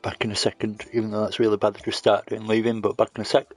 back in a second, even though that's really bad to just start doing leaving, but back in a sec.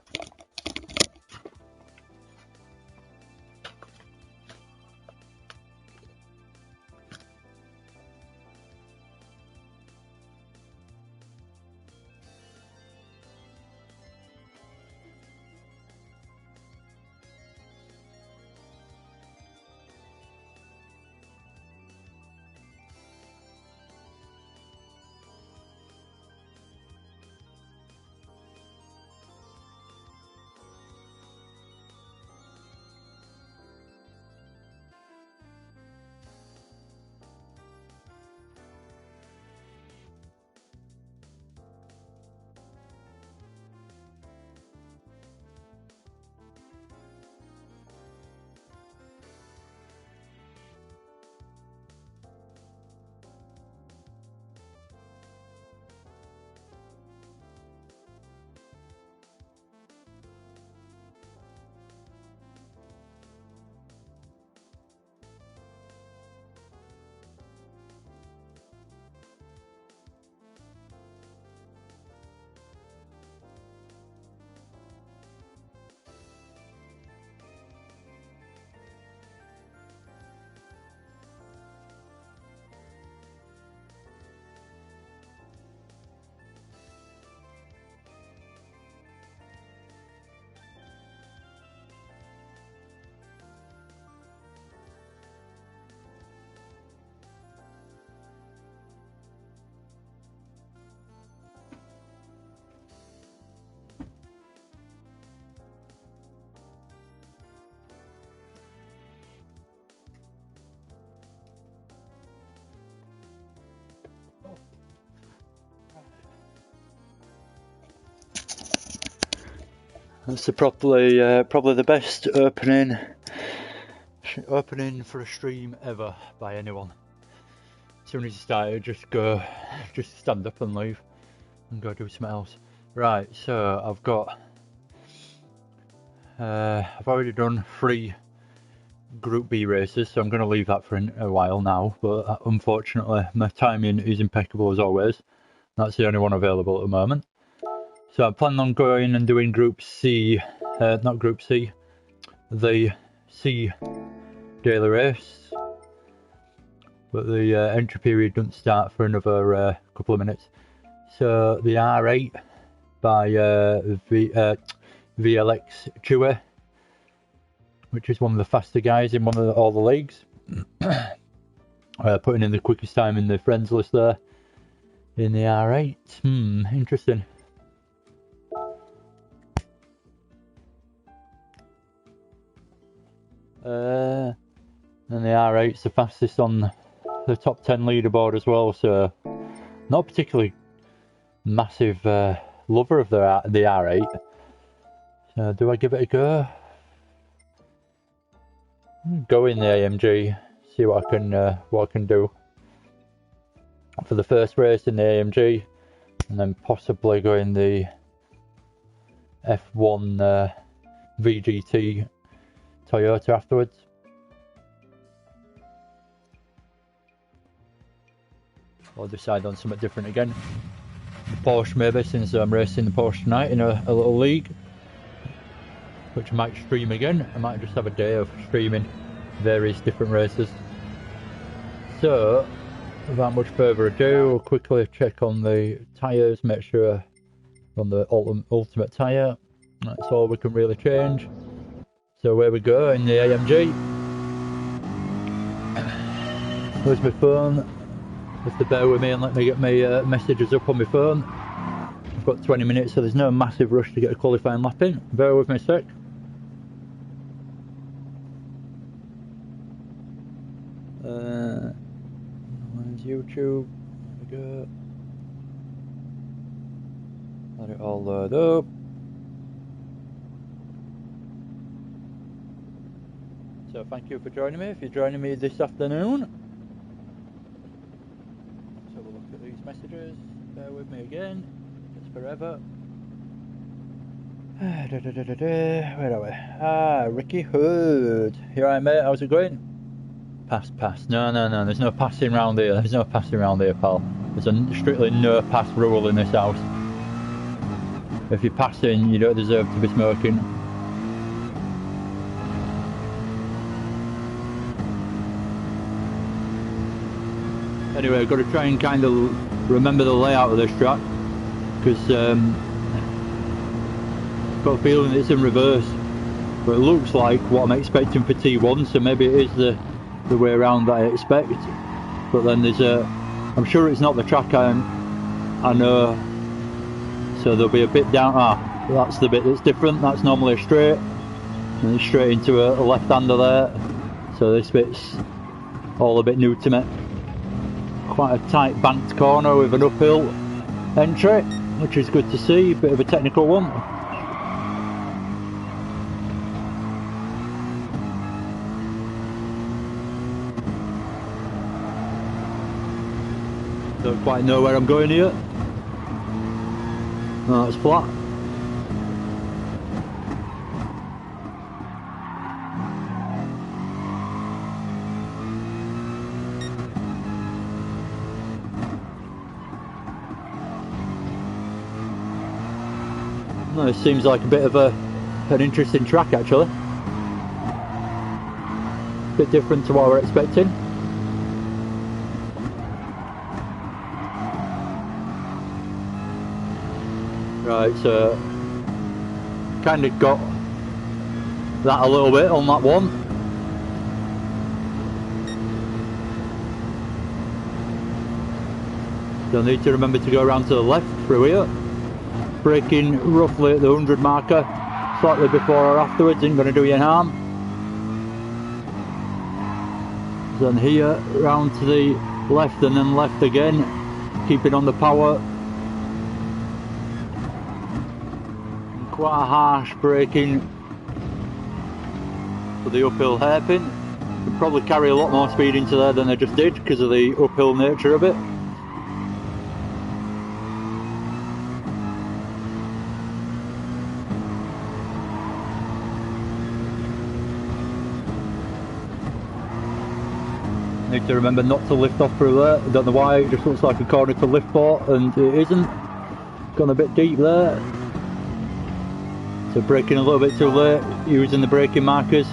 That's probably the best opening for a stream ever by anyone. As soon as you start, just stand up and leave and go do something else. Right, so I've already done 3 Group B races, so I'm going to leave that for a while now, but unfortunately my timing is impeccable as always. That's the only one available at the moment. So I'm planning on going and doing Group C, not Group C, the C daily race, but the entry period doesn't start for another couple of minutes. So the R8 by VLX Chewy, which is one of the faster guys in all the leagues, putting in the quickest time in the friends list there in the R8. Interesting. And the R8's the fastest on the top 10 leaderboard as well, so not particularly massive lover of the R8. So do I give it a go? Go in the AMG, see what I can do for the first race in the AMG, and then possibly go in the F1 VGT Toyota afterwards. Or decide on something different again. The Porsche maybe, since I'm racing the Porsche tonight in a little league, which I might stream again. I might just have a day of streaming various different races. So, without much further ado, we'll quickly check on the tyres, make sure we're on the ultimate tyre. That's all we can really change. So away we go in the AMG. There's my phone. If they bear with me and let me get my messages up on my phone. I've got 20 minutes, so there's no massive rush to get a qualifying lap in. Bear with me a sec. Where's YouTube? There we go. Let it all load up. So thank you for joining me. If you're joining me this afternoon, let's have a look at these messages. Bear with me again. It's forever. Where are we? Ricky Hood. Here I am, mate. How's it going? Pass. No. There's no passing round here. Pal. There's a strictly no pass rule in this house. If you're passing, you don't deserve to be smoking. Anyway, I've got to try and kind of remember the layout of this track, because I've got a feeling it's in reverse, but it looks like what I'm expecting for T1, so maybe it is the way around that I expect. But then there's I'm sure it's not the track I know, so there'll be a bit down. That's the bit that's different. That's normally a straight, and it's straight into a left-hander there, so this bit's all a bit new to me. Quite a tight banked corner with an uphill entry, which is good to see. Bit of a technical one. Don't quite know where I'm going here. No, it's flat. No, it seems like a bit of an interesting track actually. A bit different to what we're expecting. Right, so kind of got that a little bit on that one. You'll need to remember to go around to the left through here. Braking roughly at the 100 marker, slightly before or afterwards, isn't going to do you harm. Then here, round to the left and then left again, keeping on the power. Quite harsh braking for the uphill hairpin. Could probably carry a lot more speed into there than I just did because of the uphill nature of it. Need to remember not to lift off through there. I don't know why, it just looks like a corner to lift for, and it isn't. Gone a bit deep there. So braking a little bit too late, using the braking markers.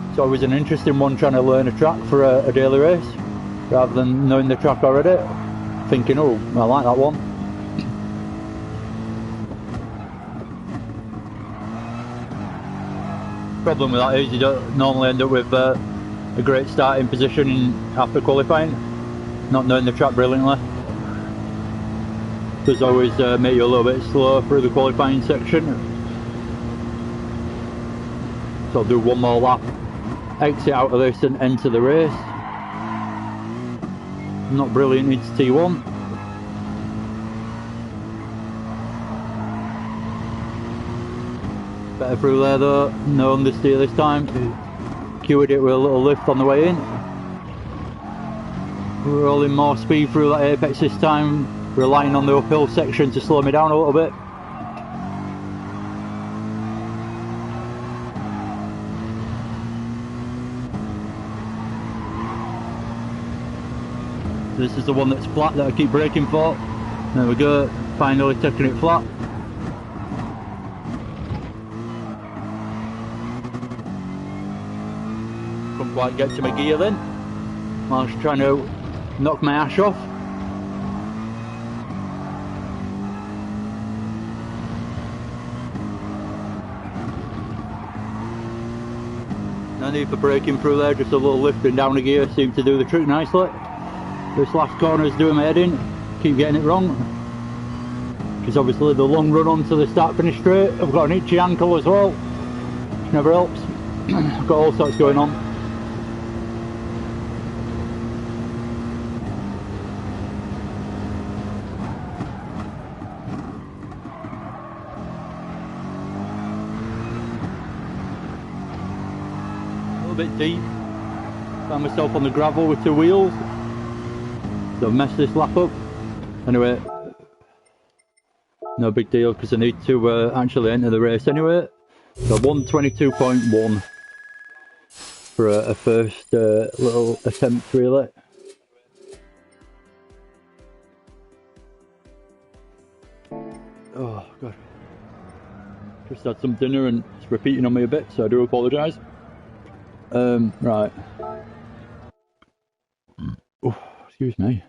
It's always an interesting one trying to learn a track for a daily race, rather than knowing the track already. Thinking, oh, I like that one. Problem with that is you don't normally end up with a great starting position after qualifying, not knowing the track brilliantly. Does always make you a little bit slow through the qualifying section. So I'll do one more lap, exit out of this and enter the race. Not brilliant into T1. Better through there though, no understeer this time. Cued it with a little lift on the way in. Rolling more speed through that apex this time, relying on the uphill section to slow me down a little bit. This is the one that's flat that I keep braking for. There we go, finally taking it flat. Couldn't quite get to my gear then. I was trying to knock my ash off. No need for braking through there, just a little lifting down the gear seemed to do the trick nicely. This last corner is doing my head in, keep getting it wrong. Because obviously the long run onto the start finish straight, I've got an itchy ankle as well, which never helps. I've got all sorts going on. Bit deep, found myself on the gravel with two wheels, so I've messed this lap up. Anyway, no big deal because I need to actually enter the race anyway. So 1:22.1. for a first little attempt, really. Oh, God. Just had some dinner and it's repeating on me a bit, so I do apologise. Right. Oh, excuse me.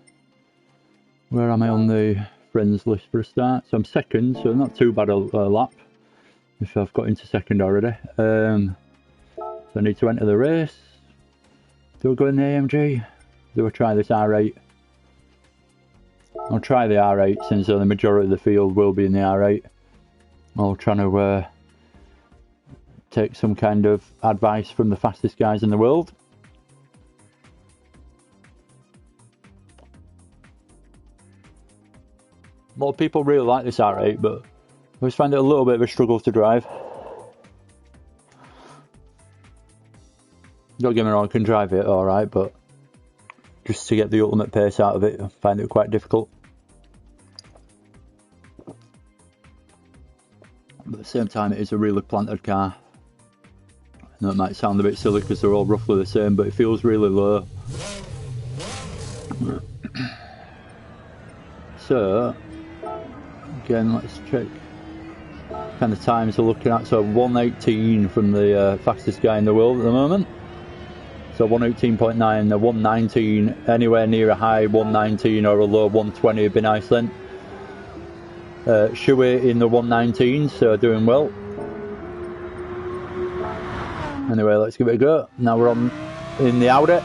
Where am I on the friends list for a start? So I'm second, so not too bad a lap. If I've got into second already. So I need to enter the race. Do I go in the AMG? Do I try this R8? I'll try the R8 since the majority of the field will be in the R8. I'll try to take some kind of advice from the fastest guys in the world. A lot of people really like this R8, but I always find it a little bit of a struggle to drive. Don't get me wrong, I can drive it alright, but just to get the ultimate pace out of it, I find it quite difficult. But at the same time, it is a really planted car. I know it might sound a bit silly because they're all roughly the same, but it feels really low. So, again, let's check kind of times we're looking at. So 118 from the fastest guy in the world at the moment. So 118.9, a 119, anywhere near a high 119 or a low 120 would be nice then. Shui in the 119, so doing well. Anyway, let's give it a go. Now we're on in the Audi.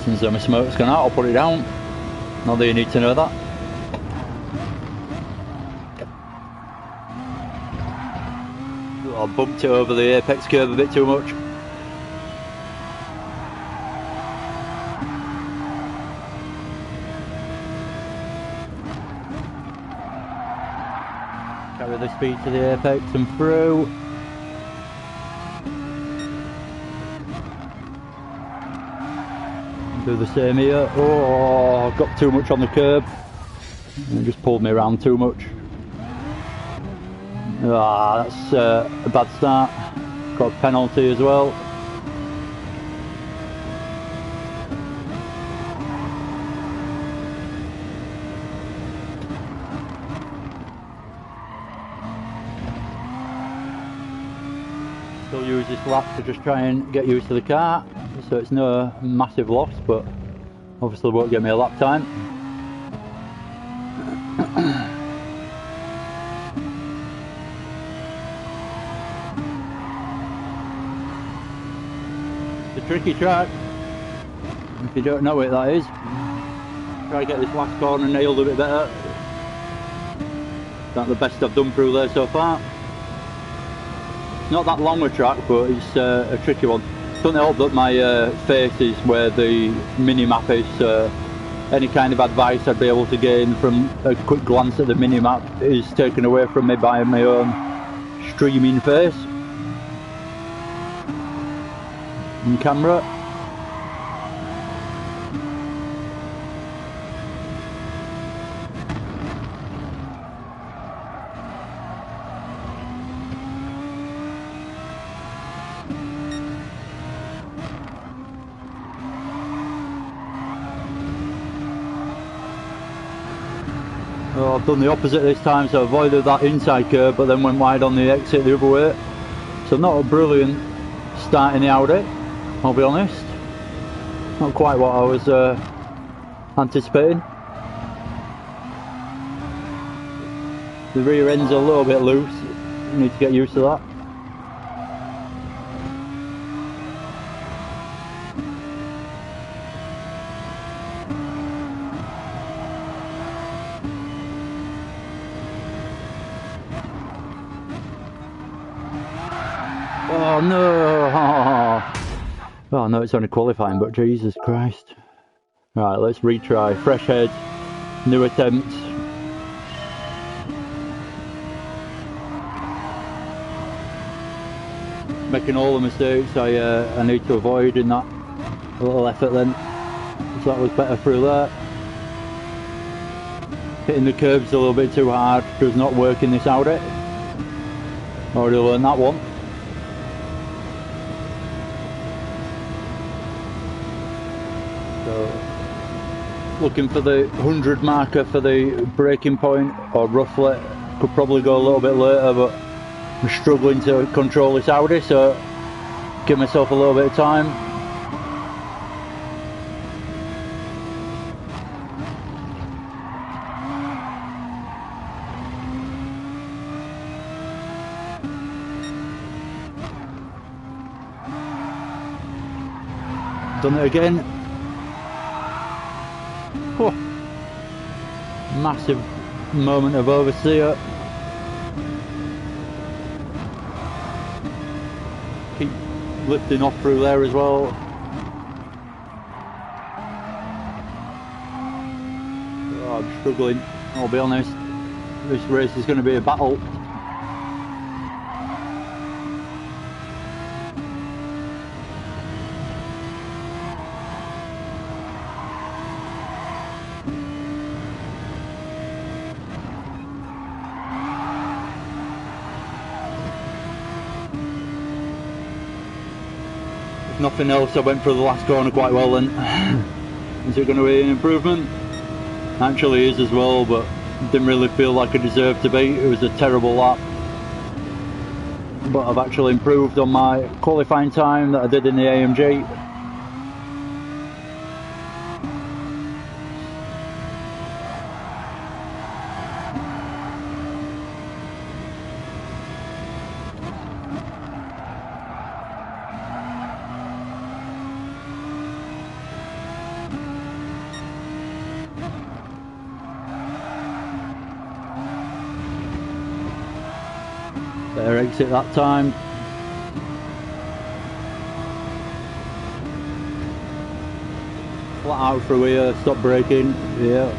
Since my smoke's gone out, I'll put it down. Not that you need to know that. I bumped it over the apex curve a bit too much. Carry the speed to the apex and through. Do the same here. Oh, I've got too much on the curb. It just pulled me around too much. Ah, that's a bad start. Got a penalty as well. Still use this lap to just try and get used to the car. So it's no massive loss, but obviously won't get me a lap time. It's a tricky track. If you don't know it, that is. Try to get this last corner nailed a bit better. That's the best I've done through there so far. It's not that long a track, but it's a tricky one. Doesn't help that my face is where the mini-map is, so any kind of advice I'd be able to gain from a quick glance at the mini-map is taken away from me by my own streaming face and camera. Oh, I've done the opposite this time, so I avoided that inside curve, but then went wide on the exit the other way. So not a brilliant start in the Audi, I'll be honest. Not quite what I was anticipating. The rear end's a little bit loose, you need to get used to that. Oh no! Oh no, it's only qualifying, but Jesus Christ. Right, let's retry. Fresh head. new attempt. Making all the mistakes I need to avoid in that little effort then. So that was better through there. Hitting the curbs a little bit too hard does not work in this Audi. Already learned that one. So, looking for the 100 marker for the braking point, or roughly. Could probably go a little bit later, but I'm struggling to control this Audi, so give myself a little bit of time. Done it again. Oh, massive moment of oversteer. Keep lifting off through there as well. Oh, I'm struggling, I'll be honest. This race is going to be a battle. Nothing else, I went through the last corner quite well then. Is it going to be an improvement? Actually is as well, but didn't really feel like I deserved to be. It was a terrible lap. But I've actually improved on my qualifying time that I did in the AMG. Better exit that time. Flat out through here, stop braking, yeah.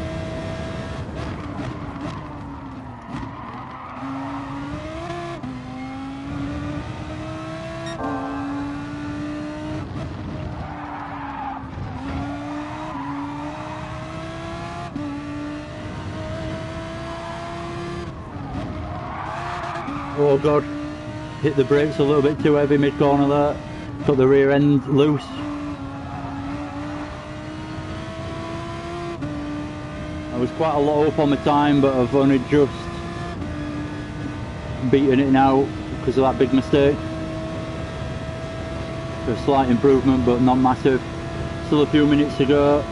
Oh god, hit the brakes a little bit too heavy mid corner there, got the rear end loose. I was quite a lot up on my time, but I've only just beaten it now because of that big mistake. So a slight improvement, but not massive. Still a few minutes to go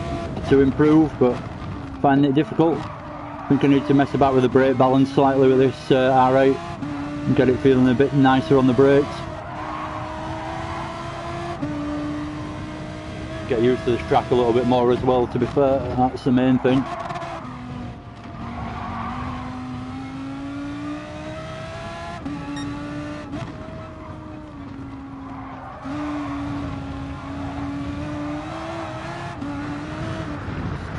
to improve, but finding it difficult. I think I need to mess about with the brake balance slightly with this R8 and get it feeling a bit nicer on the brakes. Get used to this track a little bit more as well, to be fair, that's the main thing.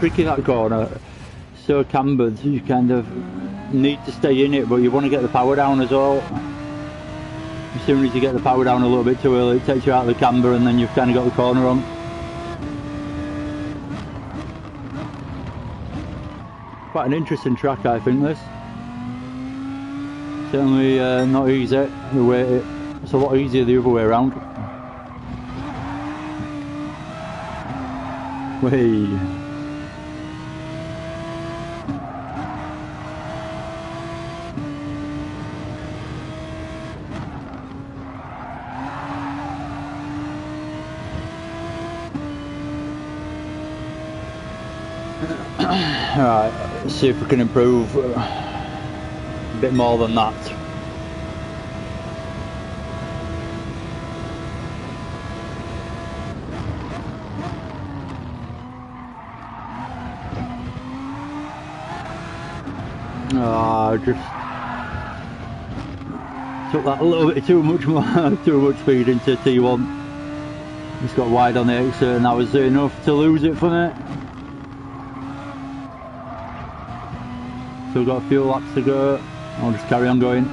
Tricky that corner, so cambered, you kind of need to stay in it, but you want to get the power down as well. As soon as you get the power down a little bit too early, it takes you out of the camber and then you've kind of got the corner on. Quite an interesting track, I think, this. Certainly not easy, the way it's a lot easier the other way around. Whee! Alright, let's see if we can improve a bit more than that. Just took that a little bit too much speed into T1. Just got wide on the exit and that was enough to lose it for me. Still got a few laps to go. I'll just carry on going.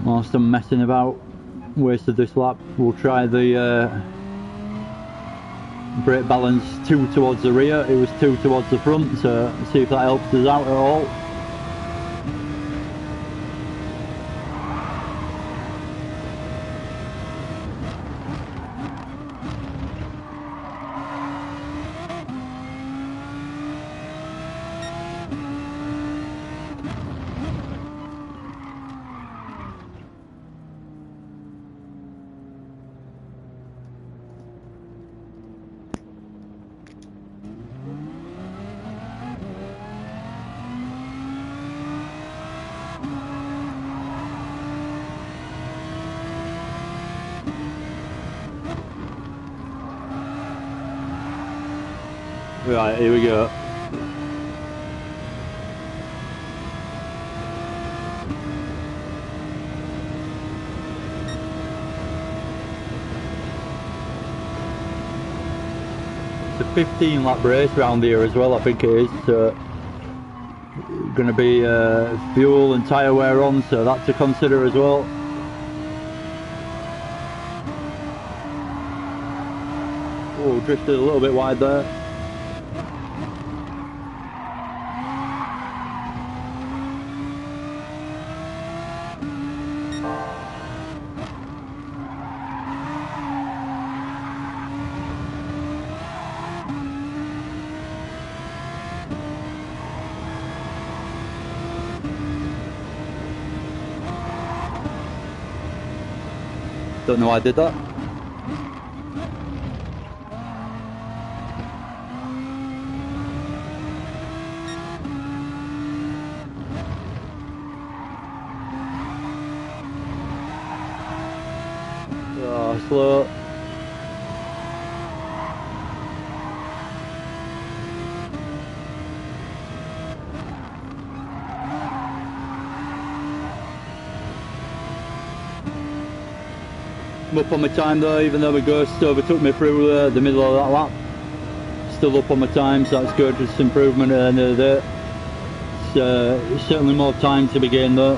Whilst I'm messing about, wasted this lap. We'll try the brake balance 2 towards the rear. It was 2 towards the front, so see if that helps us out at all. Right, here we go. It's a 15 lap race round here as well, I think it is. So going to be fuel and tyre wear on, so that to consider as well. Oh, drifted a little bit wide there. Don't know why I did that. Oh, slow. I'm up on my time though, even though my ghost overtook me through the middle of that lap. Still up on my time, so that's good. It's improvement at the end of the day. It's certainly more time to be gained though.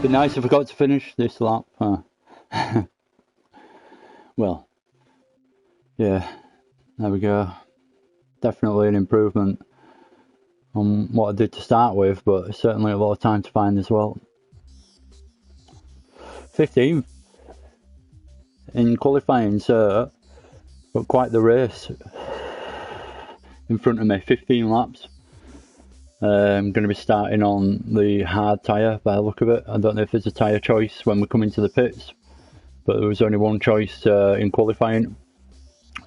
Be nice if I got to finish this lap. Well, yeah, there we go. Definitely an improvement on what I did to start with, but certainly a lot of time to find as well. 15th in qualifying, so got quite the race in front of me. 15 laps. I'm going to be starting on the hard tyre by the look of it. I don't know if there's a tyre choice when we come into the pits, but there was only one choice in qualifying,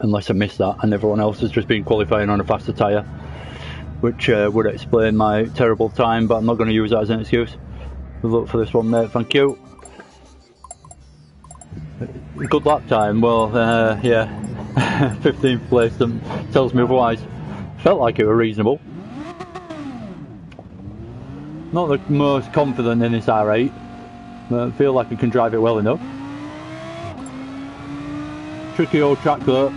unless I missed that, and everyone else has just been qualifying on a faster tyre, which would explain my terrible time, but I'm not going to use that as an excuse. Good luck for this one, mate. Thank you. Good lap time. Well, yeah, 15th place tells me otherwise. Felt like it was reasonable. Not the most confident in this R8, but I feel like I can drive it well enough. Tricky old track though.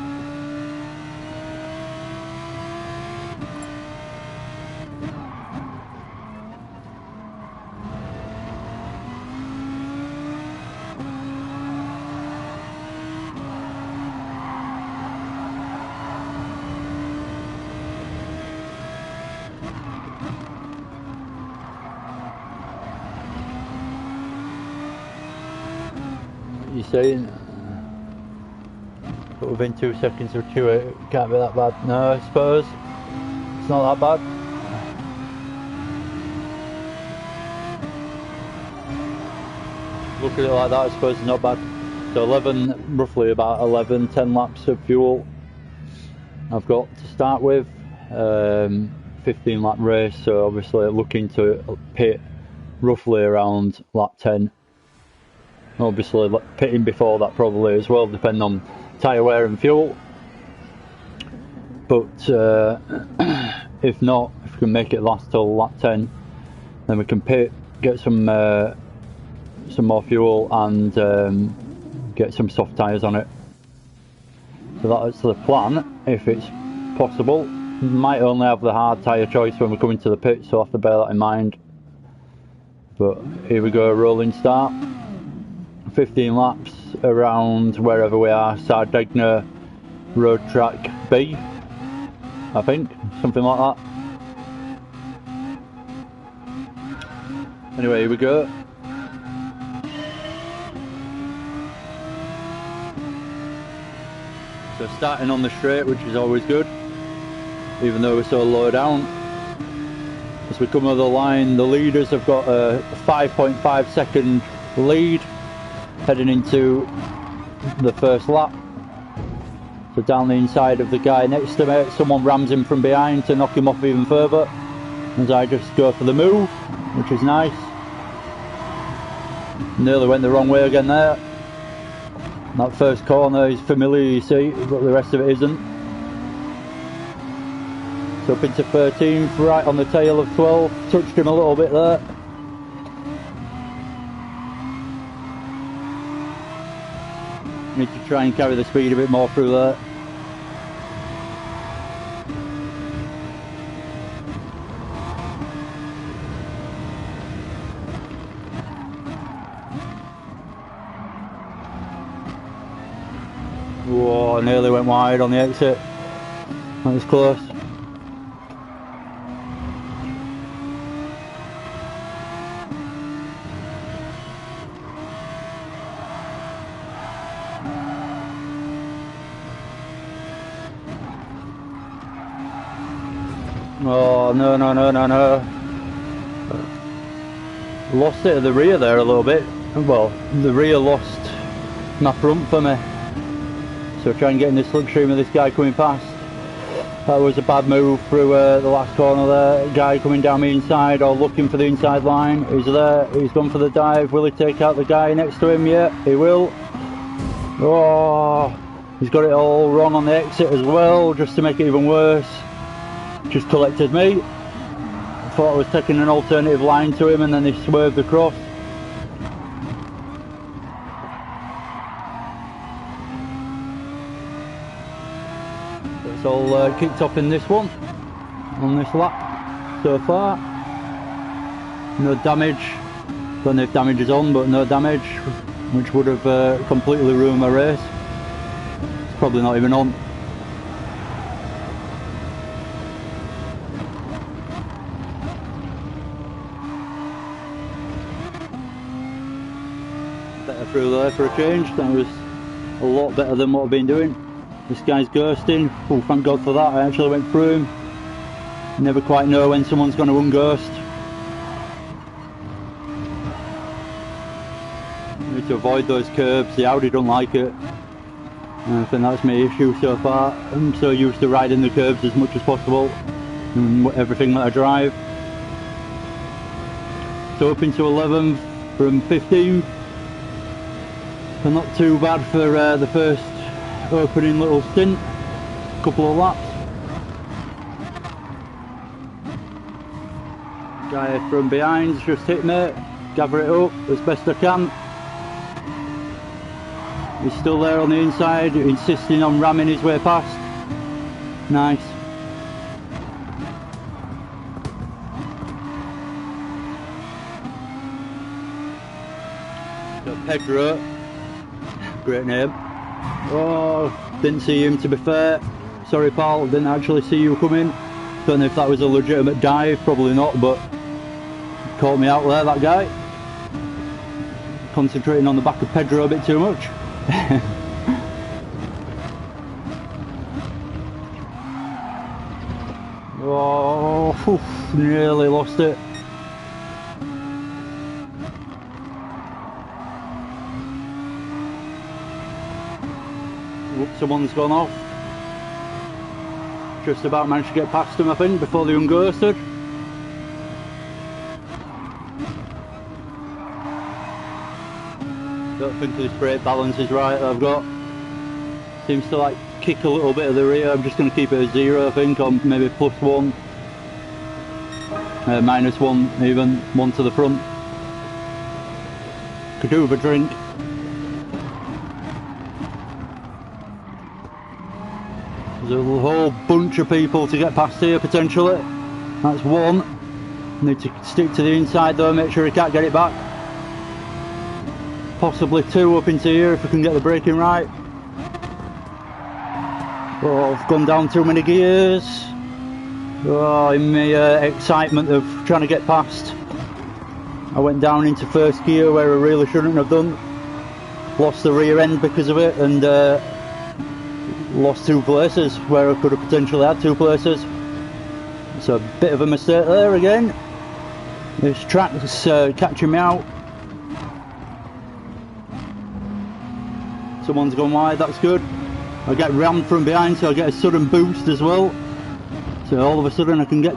You're saying, but within 2 seconds of Q8, it can't be that bad. No, I suppose It's not that bad. Look at it like that, I suppose it's not bad. So 11, roughly about 11, 10 laps of fuel I've got to start with. 15 lap race, so obviously looking to pit roughly around lap 10. Obviously pitting before that probably as well, depending on tyre wear and fuel. But if not, if we can make it last till lap 10, then we can pit, get some more fuel and get some soft tyres on it. So that's the plan, if it's possible. We might only have the hard tyre choice when we come into the pit, so I'll have to bear that in mind. But here we go, rolling start. 15 laps around wherever we are, Sardegna Road Track B, I think, something like that. Anyway, here we go. So starting on the straight, which is always good, even though we're so low down. As we come over the line, the leaders have got a 5.5 second lead heading into the first lap. So down the inside of the guy next to me, someone rams him from behind to knock him off even further, as I just go for the move, which is nice. Nearly went the wrong way again there. That first corner is familiar, you see, but the rest of it isn't. So up into 13th, right on the tail of 12, touched him a little bit there. Need to try and carry the speed a bit more through there. Whoa, nearly went wide on the exit. That was close. Oh, no. Lost it at the rear there a little bit. Well, the rear lost my front for me. So try and get in the slipstream of this guy coming past. That was a bad move through the last corner there. Guy coming down the inside or looking for the inside line. He's there, he's gone for the dive. Will he take out the guy next to him? Yeah, he will. Oh, he's got it all wrong on the exit as well, just to make it even worse. Just collected me. I thought I was taking an alternative line to him and then he swerved across. It's all kicked off in this one, on this lap so far. No damage, don't know if damage is on, but no damage, which would have completely ruined my race. It's probably not even on. Better through there for a change. That was a lot better than what I've been doing. This guy's ghosting. Oh, thank God for that. I actually went through him. You never quite know when someone's going to unghost. You need to avoid those curbs. The Audi don't like it. I think that's my issue so far. I'm so used to riding the curbs as much as possible in everything that I drive. So up into 11th from 15th. So not too bad for the first opening little stint, couple of laps. Guy from behind's just hit me, gather it up as best I can. He's still there on the inside, insisting on ramming his way past. Nice. So Pedro, great name. Oh, didn't see him, to be fair. Sorry pal, didn't actually see you coming. Don't know if that was a legitimate dive, probably not, but caught me out there, that guy. Concentrating on the back of Pedro a bit too much. Oh, Oof, nearly lost it. Oops, someone's gone off. Just about managed to get past him, I think, before they unghosted. Don't think this brake balance is right that I've got. Seems to like kick a little bit of the rear. I'm just going to keep it at 0, I think, or maybe +1. -1 even, 1 to the front. Could do with a drink. There's a whole bunch of people to get past here potentially. That's 1. Need to stick to the inside though, make sure he can't get it back. Possibly 2 up into here if we can get the braking right. Oh, I've gone down too many gears. Oh, in my excitement of trying to get past, I went down into first gear where I really shouldn't have done. Lost the rear end because of it, and lost 2 places where I could have potentially had 2 places. It's a bit of a mistake there again. This track is catching me out. Someone's gone wide, that's good. I get rammed from behind, so I get a sudden boost as well. So all of a sudden I can get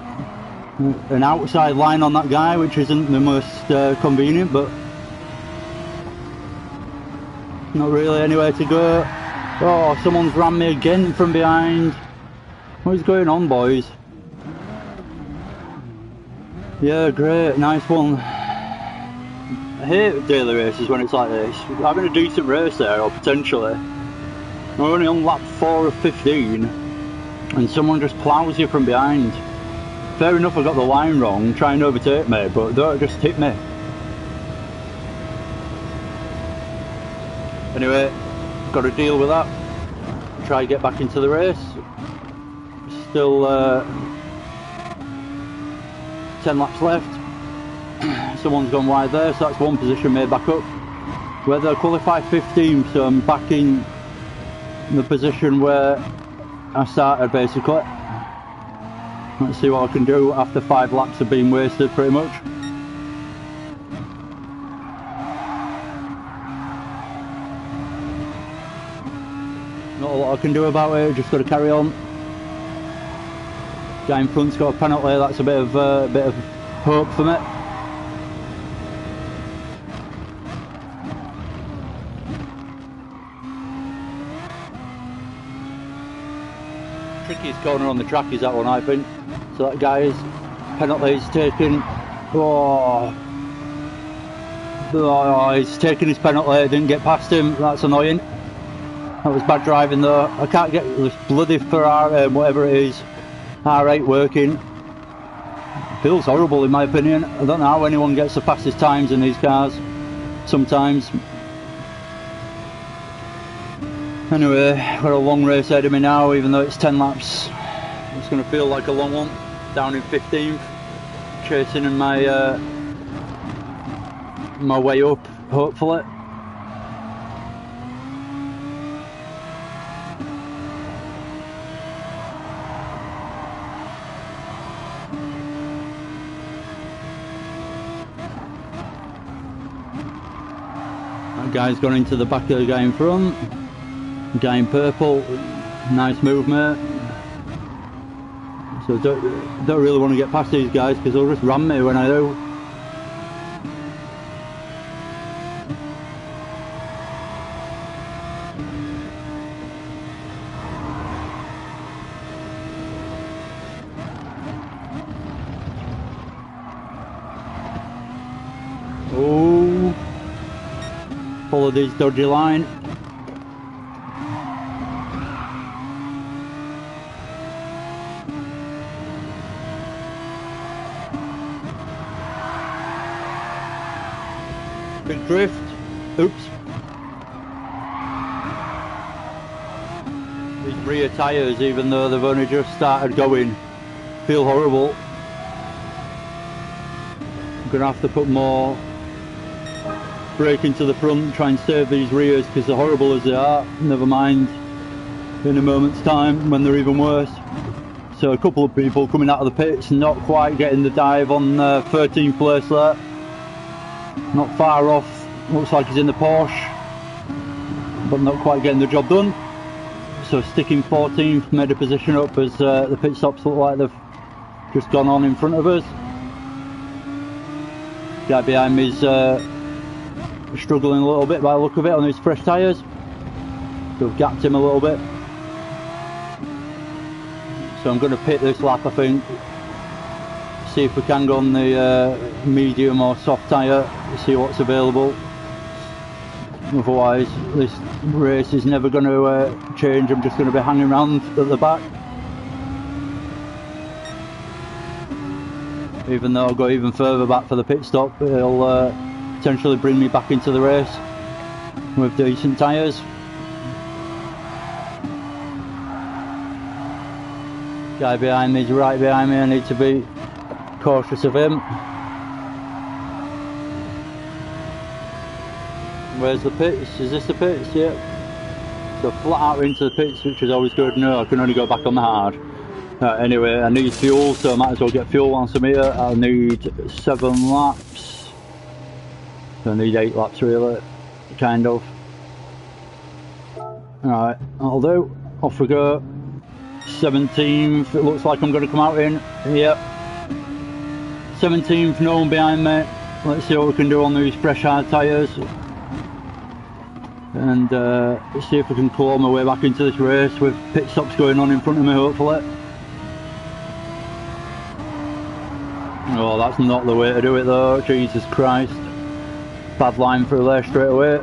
an outside line on that guy, which isn't the most convenient, but not really anywhere to go. Oh, someone's rammed me again from behind. What is going on, boys? Yeah, great, nice one. I hate daily races when it's like this. Having a decent race there, or potentially. We're only on lap 4 of 15, and someone just ploughs you from behind. Fair enough, I got the line wrong, try and overtake me, but don't just hit me. Anyway, got to deal with that. Try and get back into the race. Still 10 laps left. Someone's gone wide there, so that's 1 position made back up. Whether I qualify 15th, so I'm back in the position where I started basically. Let's see what I can do after 5 laps have been wasted pretty much. Not a lot I can do about it, just got to carry on. Guy in front's got a penalty, that's a bit of hope for me. Trickiest corner on the track is that one, I think. So that guy's penalty is taken. Oh, he's taken his penalty, didn't get past him, that's annoying. That was bad driving though. I can't get this bloody Ferrari, whatever it is, R8 working. It feels horrible in my opinion. I don't know how anyone gets the fastest times in these cars, sometimes. Anyway, got a long race ahead of me now, even though it's 10 laps. It's going to feel like a long one. Down in 15th, chasing in my my way up, hopefully. That guy's gone into the back of the guy in front. Guy in purple, nice movement. So don't really want to get past these guys because they'll just ram me when I do. Oh, follow this dodgy line. Big drift. Oops. These rear tyres, even though they've only just started going, feel horrible. I'm going to have to put more brake into the front, try and save these rears because they're horrible as they are. Never mind in a moment's time when they're even worse. So a couple of people coming out of the pits, not quite getting the dive on 13th place there. Not far off, looks like he's in the Porsche, but not quite getting the job done. So sticking 14th, made a position up as the pit stops look like they've just gone on in front of us. Guy behind me is struggling a little bit by the look of it on his fresh tyres. So we've gapped him a little bit. So I'm going to pit this lap, I think. See if we can go on the medium or soft tyre, see what's available. Otherwise this race is never going to change. I'm just going to be hanging around at the back. Even though I'll go even further back for the pit stop, it'll potentially bring me back into the race with decent tyres. Guy behind me is right behind me, I need to be cautious of him. Where's the pits? Is this the pits? Yep. So flat out into the pits, which is always good. No, I can only go back on the hard. Anyway, I need fuel, so I might as well get fuel whilst I'm here. I'll need 7 laps. So I need 8 laps really, kind of. Alright, I'll do. Off we go. 17th, it looks like I'm going to come out in. Yep. 17th, no one behind me. Let's see what we can do on these fresh hard tyres. And see if we can claw my way back into this race with pit stops going on in front of me, hopefully. Oh, that's not the way to do it though, Jesus Christ. Bad line through there straight away.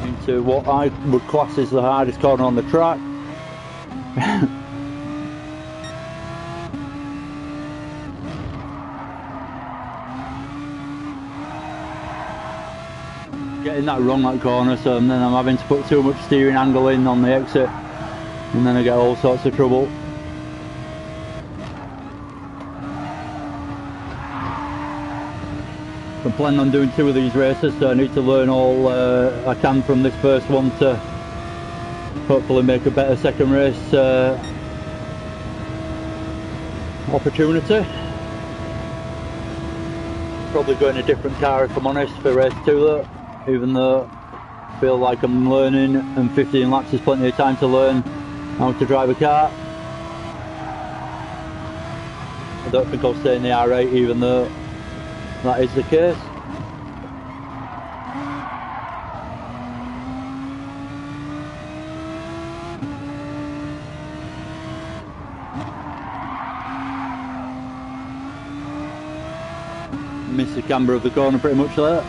Into what I would class as the hardest corner on the track. Getting that wrong, that corner, so then I'm having to put too much steering angle in on the exit, and then I get all sorts of trouble. I'm planning on doing 2 of these races, so I need to learn all I can from this first one to hopefully make a better second race opportunity. Probably go in a different car if I'm honest for race 2 though, even though I feel like I'm learning and 15 laps is plenty of time to learn how to drive a car. I don't think I'll stay in the R8 even though that is the case. Missed the camber of the corner pretty much there.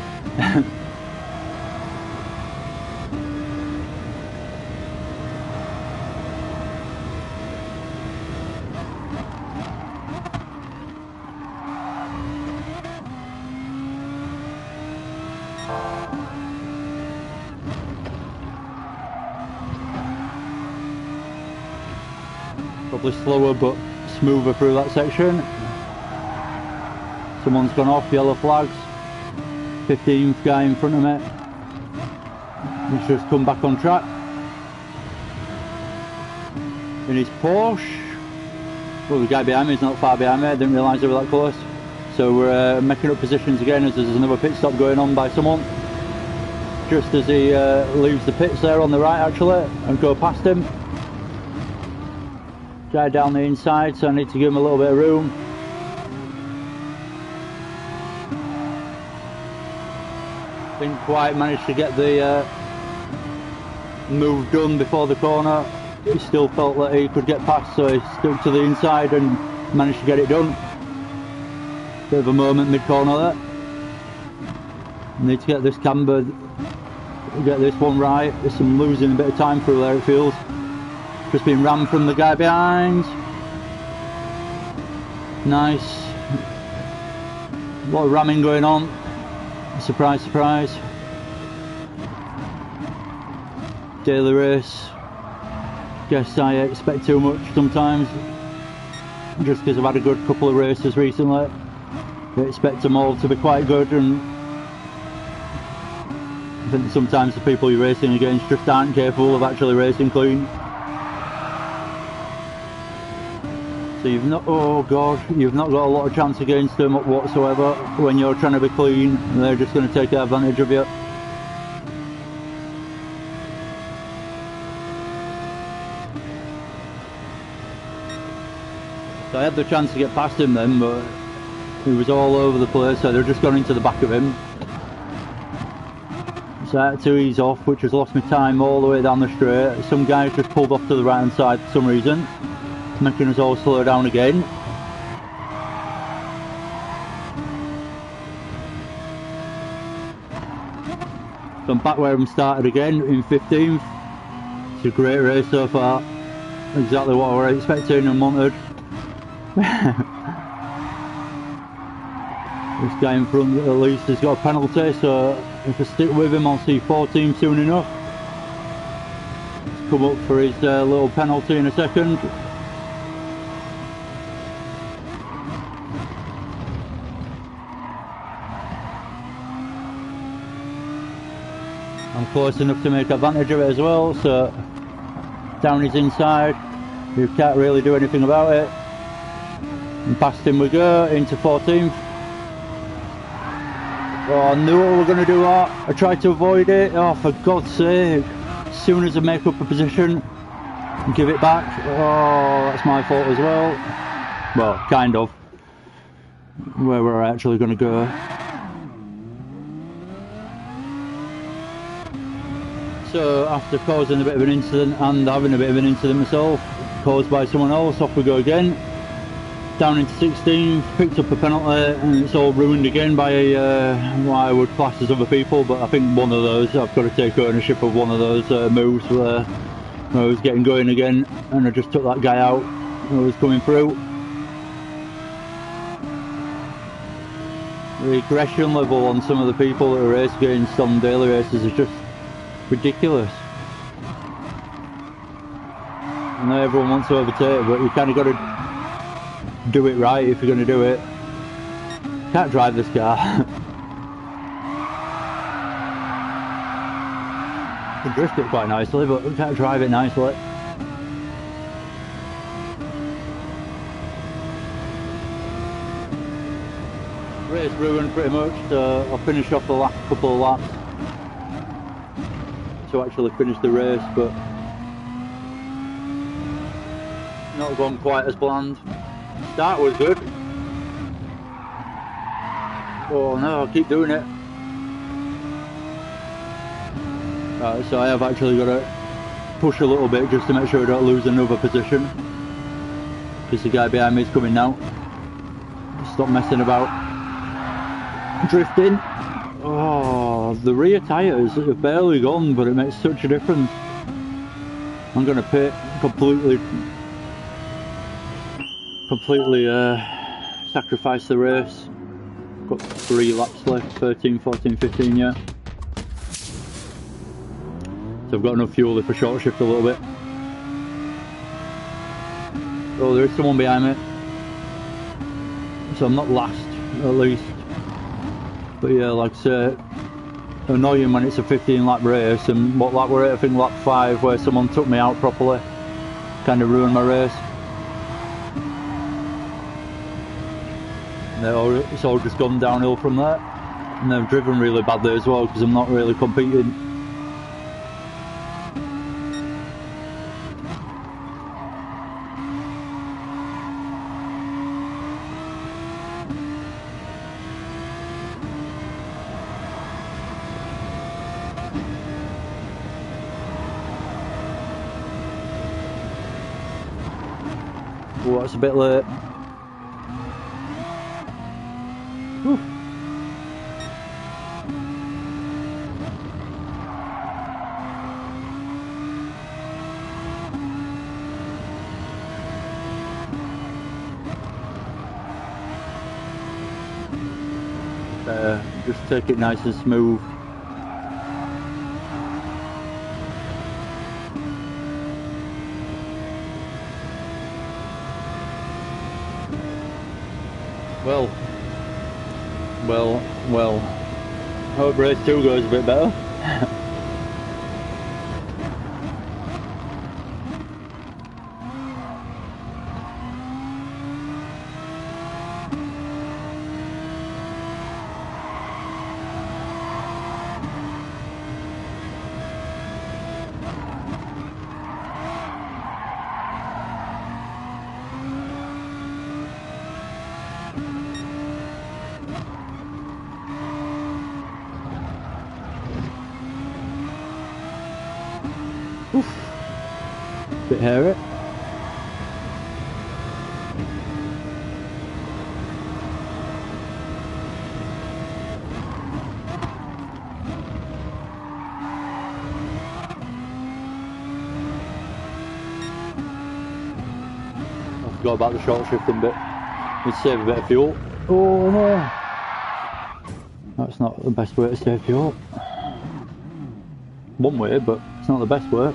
Probably slower but smoother through that section. Someone's gone off, yellow flags. 15th guy in front of me. He's just come back on track. In his Porsche. Well, the guy behind me is not far behind me, I didn't realise they were that close. So we're making up positions again as there's another pit stop going on by someone. Just as he leaves the pits there on the right actually, and go past him. Guy down the inside, so I need to give him a little bit of room. Didn't quite manage to get the move done before the corner. He still felt that he could get past, so he stuck to the inside and managed to get it done. Bit of a moment mid-corner there. Need to get this camber, get this one right. There's some losing a bit of time through there it feels. Just being rammed from the guy behind. Nice. A lot of ramming going on. Surprise, surprise. Daily race. Guess I expect too much sometimes. Just because I've had a good couple of races recently. I expect them all to be quite good, and I think sometimes the people you're racing against just aren't capable of actually racing clean. So you've not, oh god, you've not got a lot of chance against them whatsoever when you're trying to be clean, and they're just going to take advantage of you. So I had the chance to get past him then, but he was all over the place, so they've just gone into the back of him. So I had to ease off, which has lost me time all the way down the straight. Some guys just pulled off to the right hand side for some reason, making us all slow down again. So I'm back where I started again, in 15th. It's a great race so far. Exactly what I was expecting and wanted. This guy in front at least has got a penalty, so if I stick with him I'll see 14 soon enough. Let's come up for his little penalty in a second. I'm close enough to make advantage of it as well, so down his inside, you can't really do anything about it. And past him we go, into 14th. Oh, I knew we were going to do that. I tried to avoid it. Oh, for God's sake. As soon as I make up a position, give it back. Oh, that's my fault as well. Well, kind of. Where we're actually going to go. So, after causing a bit of an incident and having a bit of an incident myself, caused by someone else, off we go again. Down into 16th, picked up a penalty, and it's all ruined again by what I would class as other people, but I think one of those, I've got to take ownership of one of those moves where I was getting going again, and I just took that guy out who was coming through. The aggression level on some of the people that are race against on daily races is just ridiculous. I know everyone wants to overtake, but you kind of got to do it right if you're going to do it. Can't drive this car. I can drift it quite nicely, but I can't drive it nicely. Race ruined pretty much, so I'll finish off the last couple of laps to actually finish the race, but not gone quite as planned. Start was good. Oh no, I keep doing it. Right, so I have actually got to push a little bit just to make sure I don't lose another position. Because the guy behind me is coming now. Stop messing about. Drifting. Oh, the rear tyres have barely gone, but it makes such a difference. I'm going to pit completely sacrifice the race. Got 3 laps left, 13, 14, 15, yeah. So I've got enough fuel if I short shift a little bit. Oh, there is someone behind me. So I'm not last, at least. But yeah, like I say, annoying when it's a 15 lap race, and what lap were it? I think lap 5, where someone took me out properly. Kind of ruined my race. It's all just gone downhill from there, and I've driven really badly as well because I'm not really competing. Oh, that's a bit late. Whew. Just take it nice and smooth. Well. Hope race 2 goes a bit better. Bit hairy. I forgot about the short shifting bit. We'd save a bit of fuel. Oh no! That's not the best way to save fuel. One way, but it's not the best way.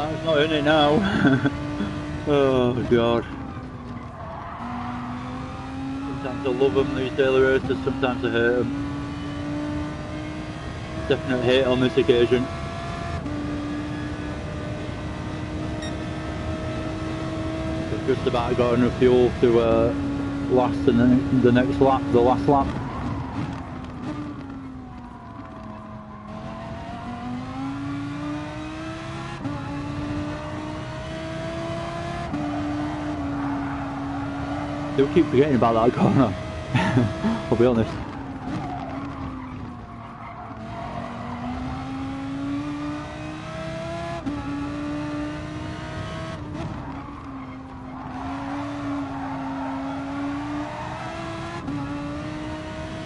It's not in it now. Oh god. Sometimes I love them, these daily races, sometimes I hate them. Definite hate on this occasion. I've just about got enough fuel to last the next lap, the last lap. Do keep forgetting about that corner. I'll be honest.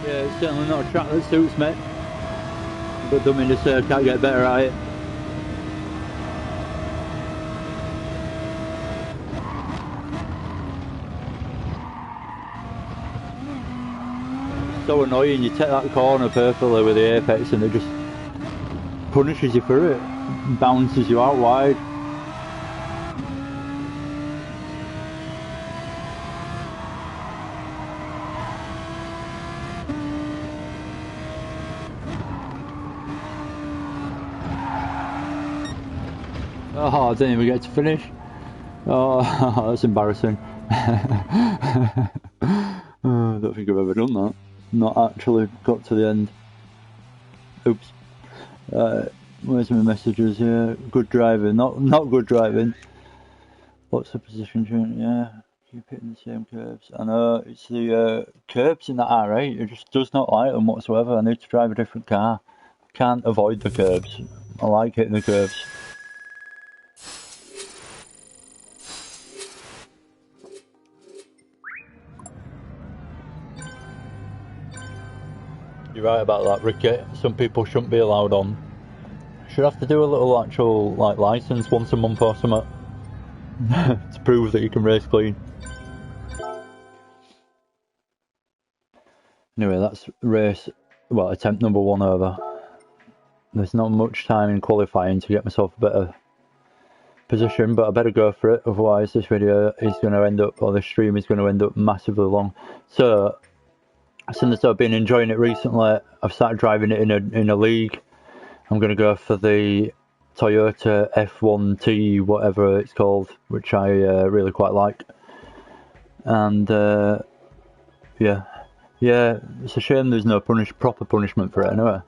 Yeah, it's certainly not a track that suits me. But don't mean to say I can't get better at it. So annoying, you take that corner perfectly with the apex and it just punishes you for it, bounces you out wide. Oh, I didn't even get to finish. Oh, that's embarrassing. I don't think I've ever done that. Not actually got to the end. Oops. Where's my messages here? Good driving. Not good driving. What's the position change? Yeah. Keep hitting the same curves. I know, it's the curbs in that R8. It just does not like them whatsoever. I need to drive a different car. I can't avoid the curbs. I like hitting the curves. You're right about that, Ricky. Some people shouldn't be allowed on. Should have to do a little actual license once a month or something to prove that you can race clean. Anyway, that's race, well, attempt number 1 over. There's not much time in qualifying to get myself a better position, but I better go for it, otherwise this video is going to end up, or this stream is going to end up massively long. So, since I've been enjoying it recently, I've started driving it in a league. I'm going to go for the Toyota F1T, whatever it's called, which I really quite like. And yeah, it's a shame there's no proper punishment for it anyway.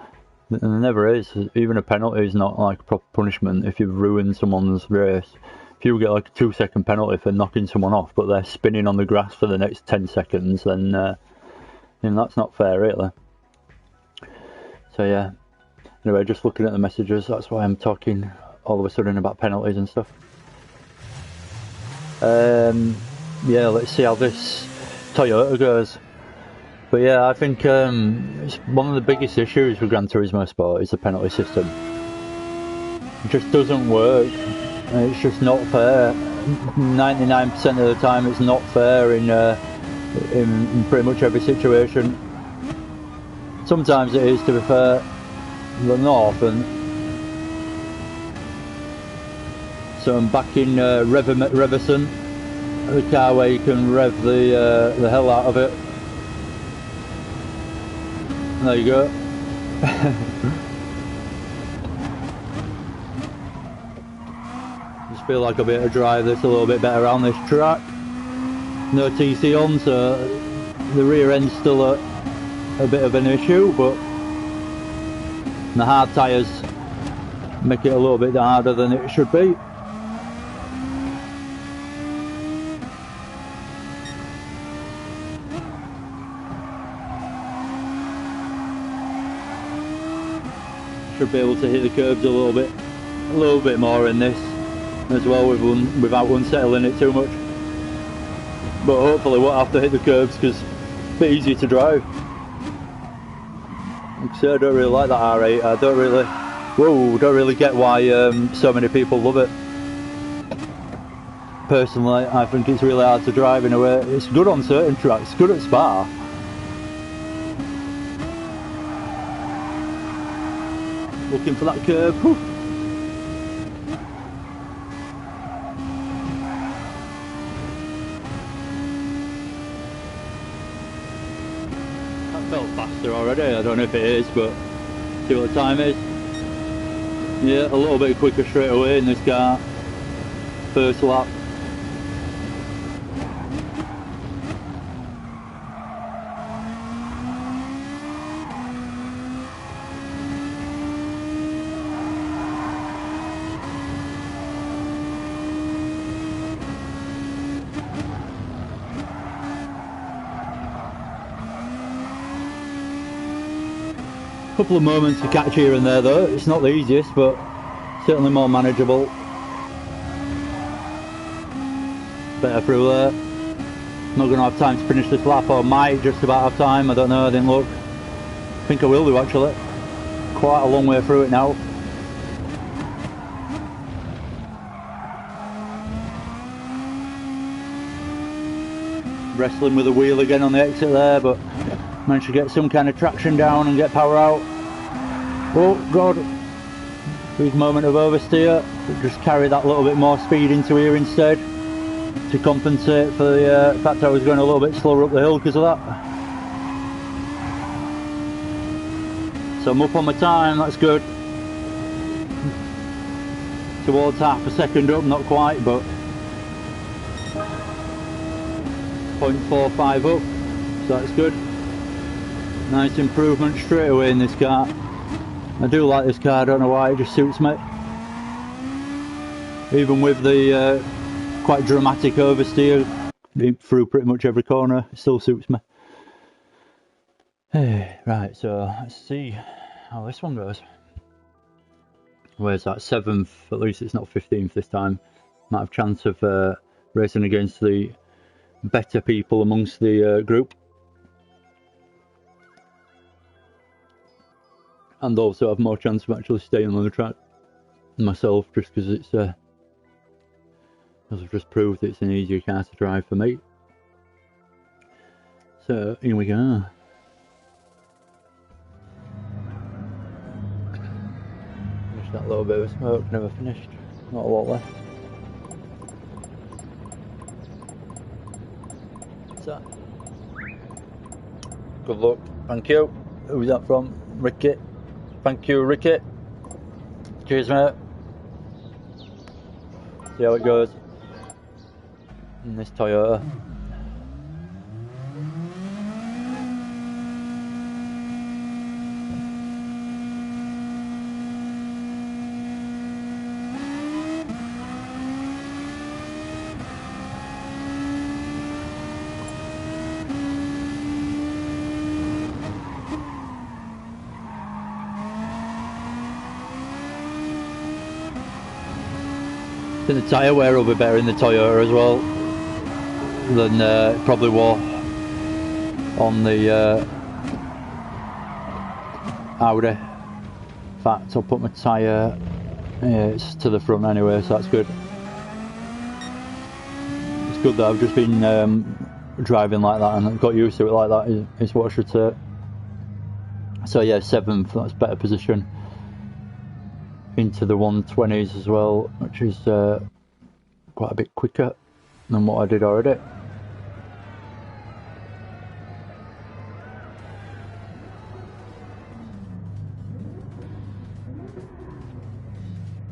There never is. Even a penalty is not like proper punishment if you've ruined someone's race. If you get like a 2-second penalty for knocking someone off, but they're spinning on the grass for the next 10 seconds, then that's not fair, really. So yeah. Anyway, just looking at the messages, that's why I'm talking all of a sudden about penalties and stuff. Yeah, let's see how this Toyota goes. But yeah, I think it's one of the biggest issues with Gran Turismo Sport is the penalty system. It just doesn't work. It's just not fair. 99% of the time it's not fair in pretty much every situation. Sometimes it is, to be fair, but not often. So I'm back in Reverson, the car where you can rev the hell out of it. And there you go. Just feel like I'll be able to drive this a little bit better around this track. No TC on, so the rear end's still a bit of an issue, but the hard tyres make it a little bit harder than it should be. Should be able to hit the curbs a little bit more in this as well, without unsettling it too much. But hopefully won't have to hit the curbs because it's a bit easier to drive. Like I say, I don't really like that R8. I don't really get why so many people love it. Personally, I think it's really hard to drive in a way. It's good on certain tracks, it's good at Spa. Looking for that curb. Whew. That felt faster already. I don't know if it is, but see what the time is. Yeah, a little bit quicker straight away in this car. First lap. Couple of moments to catch here and there though. It's not the easiest, but certainly more manageable. Better through there. Not going to have time to finish this lap, or might just about have time. I don't know, I didn't look. I think I will do actually. Quite a long way through it now. Wrestling with the wheel again on the exit there, but managed to get some kind of traction down and get power out. Oh god, big moment of oversteer. Just carry that little bit more speed into here instead to compensate for the fact I was going a little bit slower up the hill because of that. So I'm up on my time, that's good. Towards half a second up, not quite, but 0.45 up, so that's good. Nice improvement straight away in this car. I do like this car, I don't know why, it just suits me. Even with the quite dramatic oversteer through pretty much every corner, it still suits me. Right, so let's see how this one goes. Where's that? 7th, at least it's not 15th this time. Might have chance of racing against the better people amongst the group. And also have more chance of actually staying on the track myself, just because it's as I've just proved, it's an easier car to drive for me. So here we go. Just that little bit of smoke, never finished. Not a lot left. So good luck. Thank you. Who's that from? Ricky. Thank you, Ricky. Cheers, mate. See how it goes in this Toyota. I think the tyre wear will be better in the Toyota as well than it probably was on the Audi. In fact, I'll put my tyre Yeah, it's to the front anyway, so that's good. It's good that I've just been driving like that and got used to it like that, is what I should say. So yeah, 7th, that's better position. Into the 120s as well, which is quite a bit quicker than what I did already.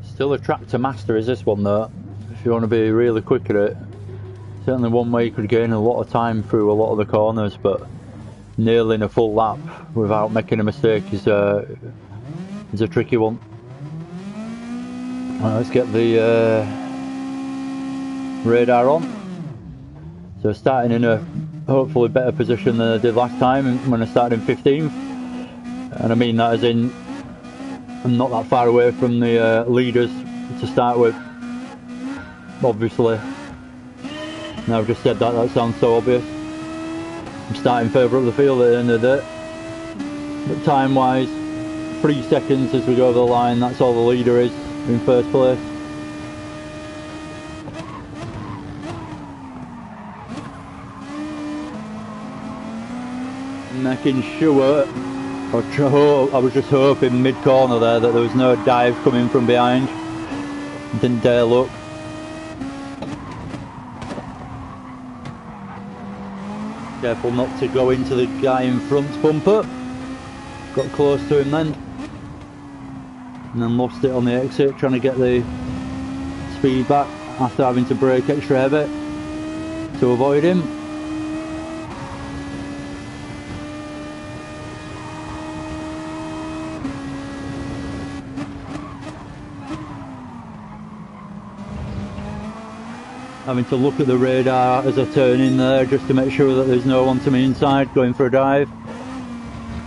Still a track to master is this one though, if you want to be really quick at it. Certainly one way you could gain a lot of time through a lot of the corners, but nailing a full lap without making a mistake is a tricky one. Right, let's get the radar on. So starting in a hopefully better position than I did last time when I started in 15th, and I mean that as in I'm not that far away from the leaders to start with, obviously. Now I've just said that, that sounds so obvious. I'm starting further up the field at the end of the day, but time wise 3 seconds as we go over the line, that's all the leader is in first place. Making sure, I was just hoping mid-corner there that there was no dive coming from behind. Didn't dare look. Careful not to go into the guy in front's bumper. Got close to him then. And then lost it on the exit, trying to get the speed back after having to brake extra heavy to avoid him. Having to look at the radar as I turn in there just to make sure that there's no one to me inside going for a dive,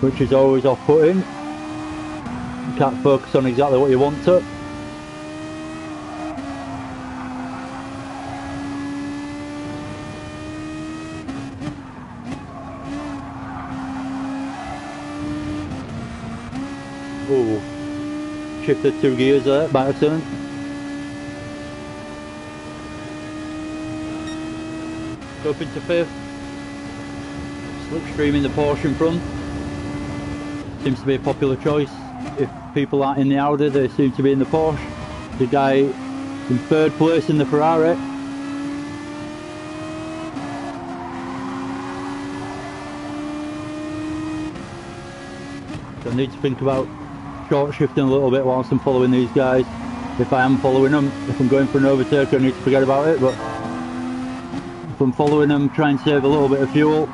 which is always off-putting. You can't focus on exactly what you want to. Ooh, shifted 2 gears there by accident. Up into 5th, slipstreaming the Porsche in front. Seems to be a popular choice. If people aren't in the Audi, they seem to be in the Porsche. The guy in 3rd place in the Ferrari. So I need to think about short shifting a little bit whilst I'm following these guys. If I am following them, if I'm going for an overtake, I need to forget about it. But if I'm following them, try and save a little bit of fuel.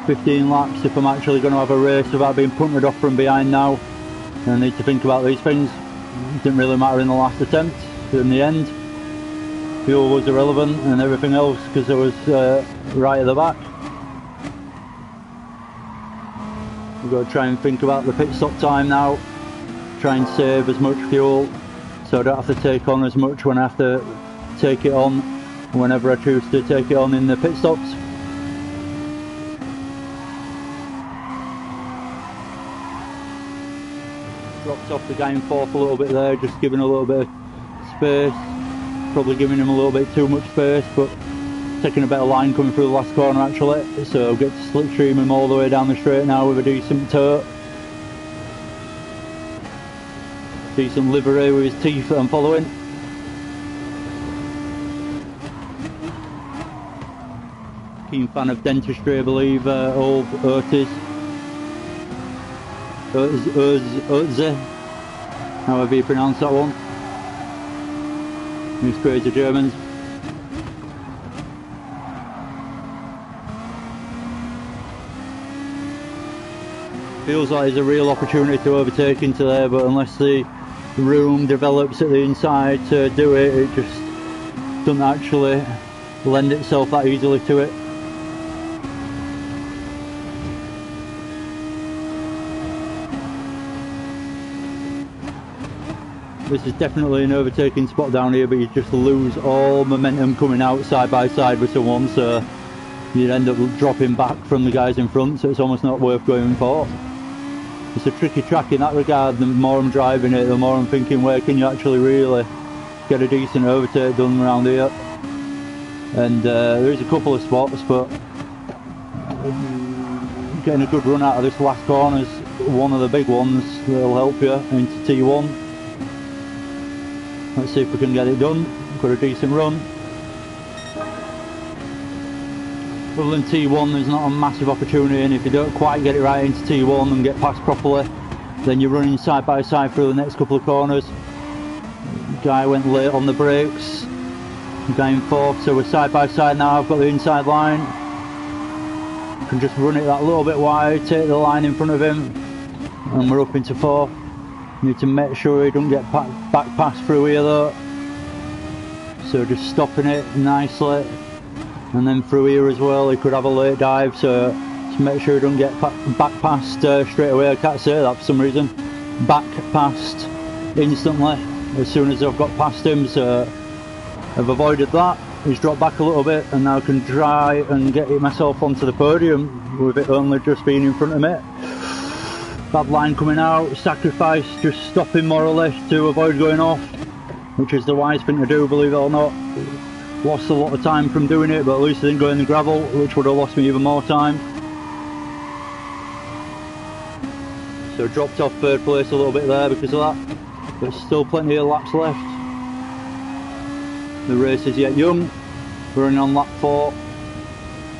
15 laps if I'm actually going to have a race without being punted off from behind now. And I need to think about these things. It didn't really matter in the last attempt. In the end, fuel was irrelevant and everything else because I was right at the back. We've got to try and think about the pit stop time now. Try and save as much fuel so I don't have to take on as much when I have to take it on, whenever I choose to take it on in the pit stops. Dropped off the guy in 4th a little bit there, just giving a little bit of space. Probably giving him a little bit too much space, but taking a better line coming through the last corner actually. So I'll get to slipstream him all the way down the straight now with a decent tow. Decent livery with his teeth that I'm following. Keen fan of dentistry, I believe, old Otis. Otze, however you pronounce that one. These crazy Germans. Feels like there's a real opportunity to overtake into there, but unless the room develops at the inside to do it, it just doesn't actually lend itself that easily to it. This is definitely an overtaking spot down here, but you just lose all momentum coming out side by side with someone, so you'd end up dropping back from the guys in front, so it's almost not worth going for. it's a tricky track in that regard. The more I'm driving it, the more I'm thinking, where can you actually really get a decent overtake done around here? And there is a couple of spots, but getting a good run out of this last corner is one of the big ones that'll help you into T1. Let's see if we can get it done. Got a decent run. Other than T1, there's not a massive opportunity, and if you don't quite get it right into T1 and get past properly, then you're running side by side through the next couple of corners. The guy went late on the brakes. The guy in fourth, so we're side by side now. I've got the inside line. Can just run it that little bit wide, take the line in front of him, and we're up into fourth. Need to make sure he don't get back past through here though. So just stopping it nicely, and then through here as well. He could have a late dive, so just make sure he don't get back past straight away. I can't say that for some reason. Back past instantly as soon as I've got past him. So I've avoided that. He's dropped back a little bit, and now I can try and get myself onto the podium with it only just being in front of me. Bad line coming out, sacrifice, just stopping more or less to avoid going off, which is the wise thing to do, believe it or not. Lost a lot of time from doing it, but at least I didn't go in the gravel, which would have lost me even more time. So dropped off third place a little bit there because of that, but still plenty of laps left. The race is yet young. We're only on lap 4.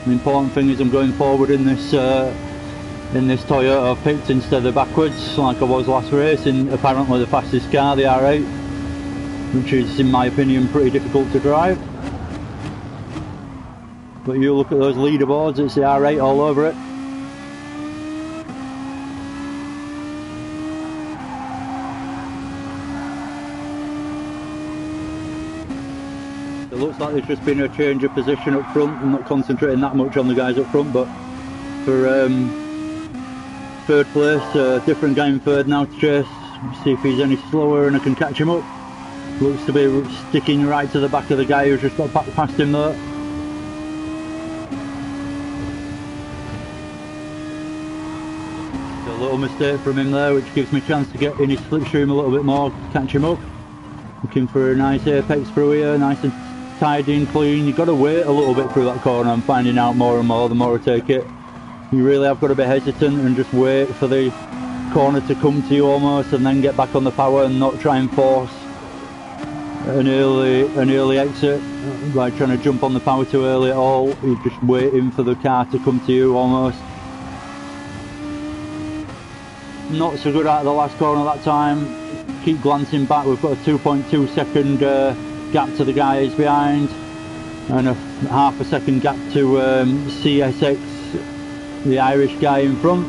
The important thing is I'm going forward in this Toyota I've picked instead of backwards, like I was last race in apparently the fastest car, the R8, which is in my opinion pretty difficult to drive. But you look at those leaderboards, it's the R8 all over it. It looks like there's just been a change of position up front. I'm not concentrating that much on the guys up front, but for third place, different guy in third now to chase. See if he's any slower and I can catch him up. Looks to be sticking right to the back of the guy who's just got back past him there. A little mistake from him there, which gives me a chance to get in his slipstream a little bit more, catch him up. Looking for a nice apex through here, nice and tidy and clean. You've got to wait a little bit through that corner. I'm finding out more and more the more I take it. You really have got to be hesitant and just wait for the corner to come to you almost, and then get back on the power and not try and force an early exit by trying to jump on the power too early at all. You're just waiting for the car to come to you almost. Not so good out of the last corner that time. Keep glancing back. We've got a 2.2 second gap to the guys behind, and a half a second gap to CSX, the Irish guy in front.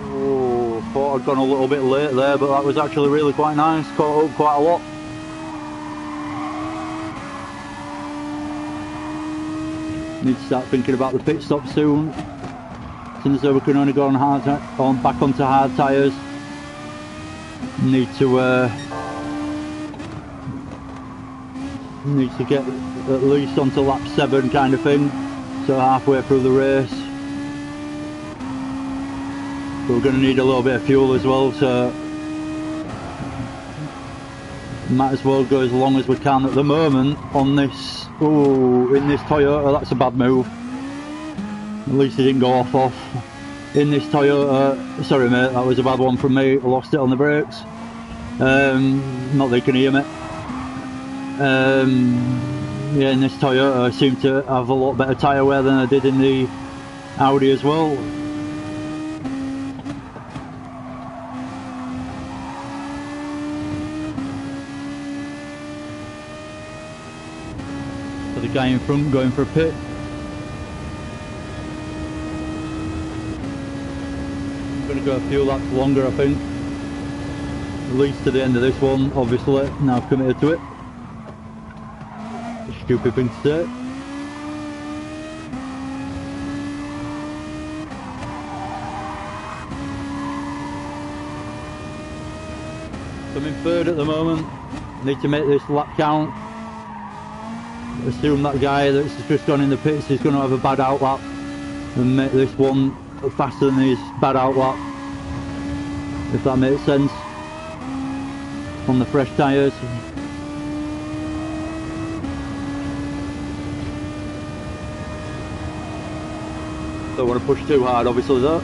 Oh, thought I'd gone a little bit late there, but that was actually really quite nice. Caught up quite a lot. Need to start thinking about the pit stop soon. Since we can only go on back onto hard tyres. Need to get at least onto lap 7 kind of thing, so halfway through the race. But we're going to need a little bit of fuel as well, so might as well go as long as we can at the moment on this. Oh, in this Toyota, that's a bad move. At least it didn't go off. In this Toyota, sorry mate, that was a bad one from me. I lost it on the brakes. Not that you can hear me. Yeah, in this Toyota I seem to have a lot better tyre wear than I did in the Audi as well. So the guy in front going for a pit. Going to go a few laps longer, I think, at least to the end of this one. Obviously now I've committed to it. A stupid thing to say. So I'm in third at the moment. Need to make this lap count. Assume that guy that's just gone in the pits is going to have a bad outlap, and make this one faster than his bad outlap, if that makes sense, on the fresh tyres. Don't want to push too hard, obviously, though.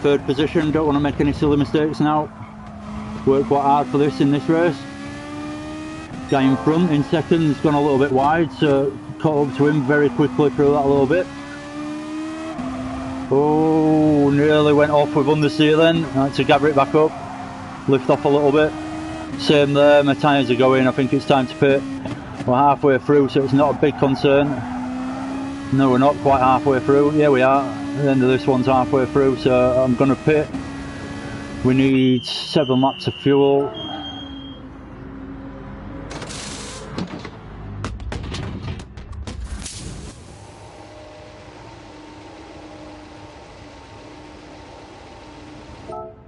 Third position, don't want to make any silly mistakes now. Worked quite hard for this in this race. Guy in front in second has gone a little bit wide, so caught up to him very quickly through that a little bit. Oh, nearly went off with understeer then. I had to gather it back up, lift off a little bit. Same there, my tyres are going, I think it's time to pit. We're halfway through, so it's not a big concern. No, we're not quite halfway through. Yeah, we are. The end of this one's halfway through, so I'm going to pit. We need 7 laps of fuel.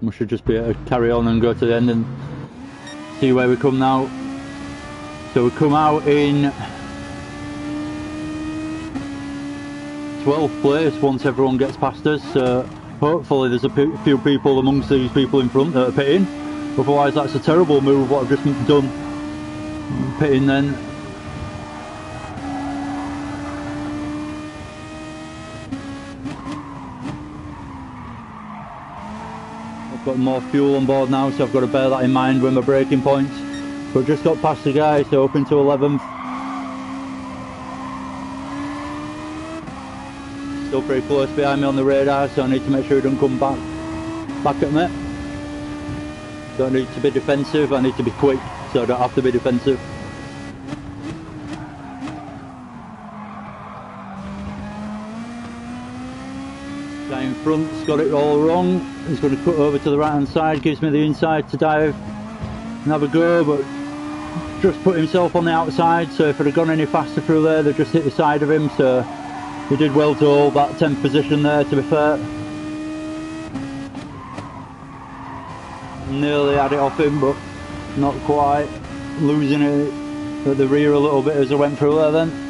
We should just be able to carry on and go to the end and see where we come now. So we come out in 12th place once everyone gets past us. So hopefully there's a few people amongst these people in front that are pitting. Otherwise that's a terrible move what I've just done. Pitting then. Got more fuel on board now, so I've got to bear that in mind with my braking points. But just got past the guy, so up into 11th. Still pretty close behind me on the radar, so I need to make sure he doesn't come back at me. Don't need to be defensive, I need to be quick, so I don't have to be defensive. Guy in front's got it all wrong. He's going to cut over to the right hand side, gives me the inside to dive and have a go, but just put himself on the outside, so if I'd have gone any faster through there they'd just hit the side of him, so he did well to hold that 10th position there, to be fair. Nearly had it off him, but not quite. Losing it at the rear a little bit as I went through there then.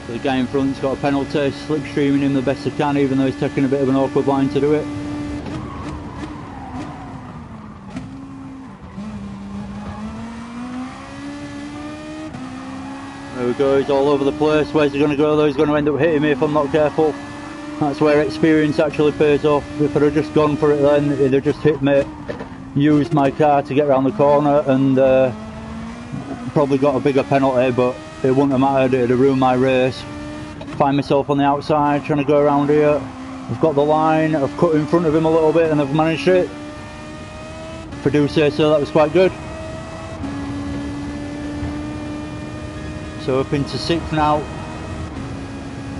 The guy in front's got a penalty, slipstreaming him the best I can, even though he's taking a bit of an awkward line to do it. There we go, he's all over the place. Where's he going to go though? He's going to end up hitting me if I'm not careful. That's where experience actually pays off. If I'd have just gone for it then, he'd have just hit me, used my car to get around the corner and probably got a bigger penalty, but it wouldn't have mattered, it'd have ruined my race. Find myself on the outside trying to go around here. I've got the line, I've cut in front of him a little bit and I've managed it. If I do say so, that was quite good. So up into 6th now.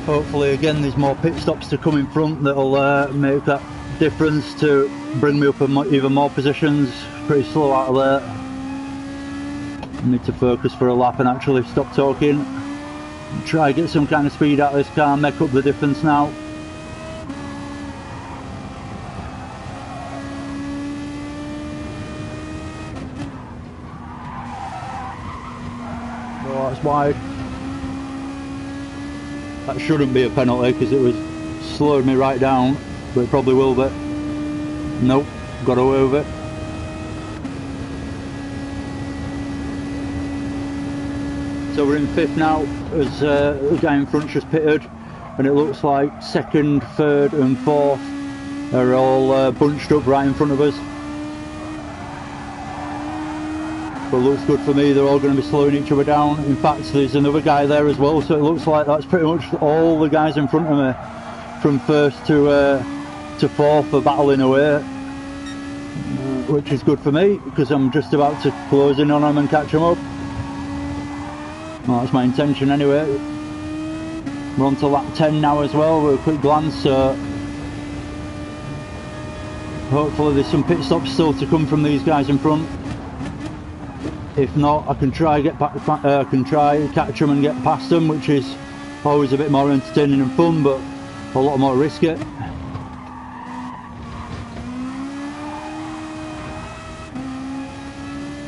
Hopefully again there's more pit stops to come in front that'll make that difference to bring me up even more positions. Pretty slow out of there. I need to focus for a lap and actually stop talking. Try to get some kind of speed out of this car, make up the difference now. Oh, that's wide. That shouldn't be a penalty because it was slowed me right down, but it probably will be. Nope, got away with it. So we're in 5th now, as the guy in front just pitted, and it looks like 2nd, 3rd and 4th are all bunched up right in front of us. But it looks good for me, they're all going to be slowing each other down. In fact, there's another guy there as well, so it looks like that's pretty much all the guys in front of me, from 1st to 4th, are battling away. Which is good for me, because I'm just about to close in on them and catch them up. Well, that's my intention anyway. We're on to lap 10 now as well with a quick glance, so hopefully there's some pit stops still to come from these guys in front. If not, I can try catch them and get past them, which is always a bit more entertaining and fun, but a lot more risky.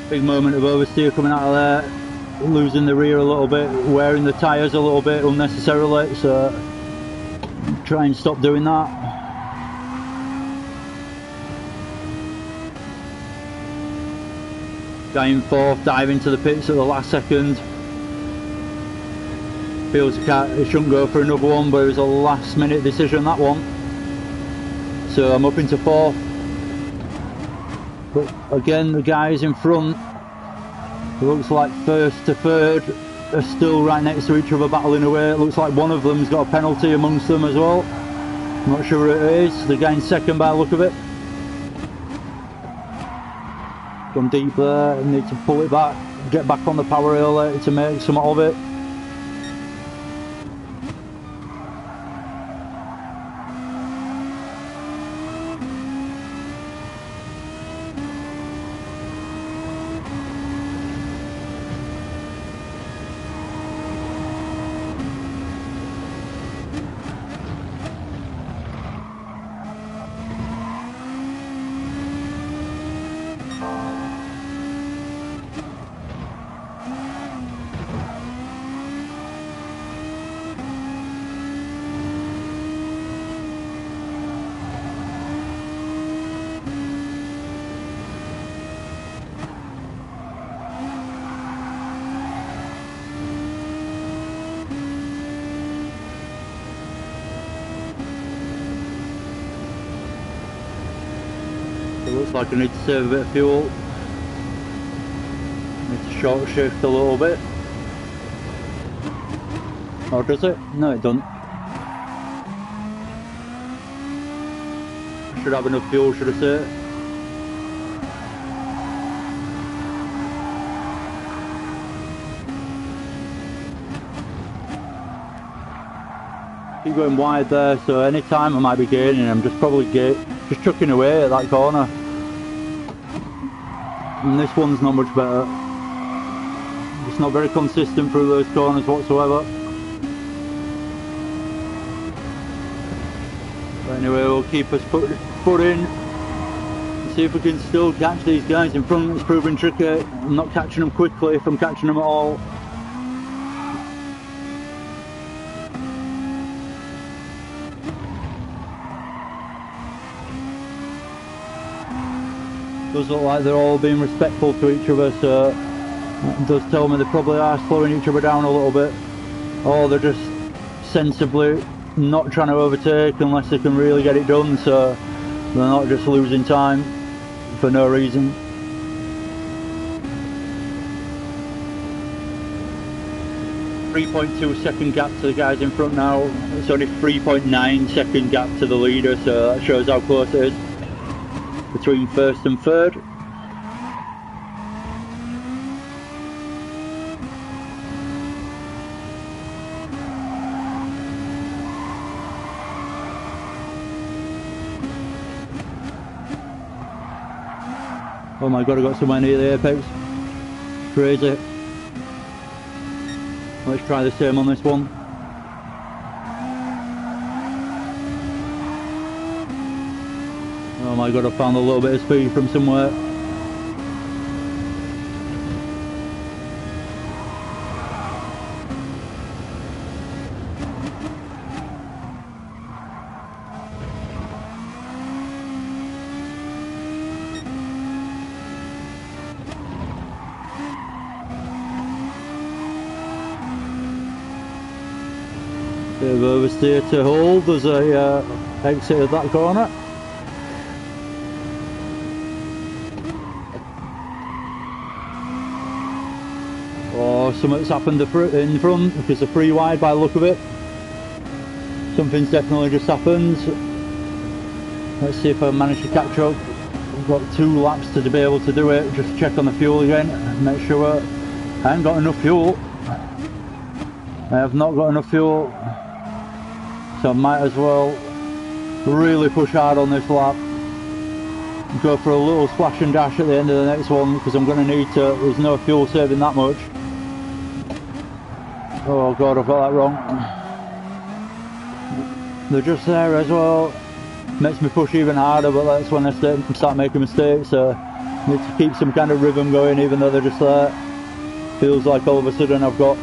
Big moment of oversteer coming out of there. losing the rear a little bit, wearing the tyres a little bit unnecessarily, so try and stop doing that. Guy in fourth, dive into the pits at the last second. Feels he shouldn't go for another one, but it was a last minute decision, that one. So I'm up into fourth. But again, the guys in front, it looks like first to third, are still right next to each other battling away. It looks like one of them's got a penalty amongst them as well. I'm not sure who it is. The guy in second by the look of it. Gone deep there, need to pull it back, get back on the power rail there to make some of it. Looks like I need to save a bit of fuel. Need to short shift a little bit. Or does it? No, it doesn't. Should have enough fuel, should I say. Keep going wide there, so any time I might be gaining, I'm just probably just chucking away at that corner. And this one's not much better. It's not very consistent through those corners whatsoever. But anyway, we'll keep us foot in. See if we can still catch these guys in front. It's proving tricky. I'm not catching them quickly if I'm catching them at all. Does look like they're all being respectful to each other, so it does tell me they probably are slowing each other down a little bit, or they're just sensibly not trying to overtake unless they can really get it done, so they're not just losing time for no reason. .2 second gap to the guys in front now. It's only 3.9 second gap to the leader, so that shows how close it is between first and third. Oh my god, I got somewhere near the apex. Crazy. Let's try the same on this one. Oh my god, I found a little bit of speed from somewhere. Bit of oversteer to hold as I exited that corner. Or something's happened in front because they're pretty wide by the look of it. Something's definitely just happened. Let's see if I manage to catch up. I've got 2 laps to be able to do it. Just check on the fuel again and make sure I haven't got enough fuel. I have not got enough fuel, so I might as well really push hard on this lap. Go for a little splash and dash at the end of the next one because I'm going to need to. There's no fuel saving that much. Oh god, I've got that wrong. They're just there as well. Makes me push even harder, but that's when I start making mistakes, so I need to keep some kind of rhythm going even though they're just there. Feels like all of a sudden I've got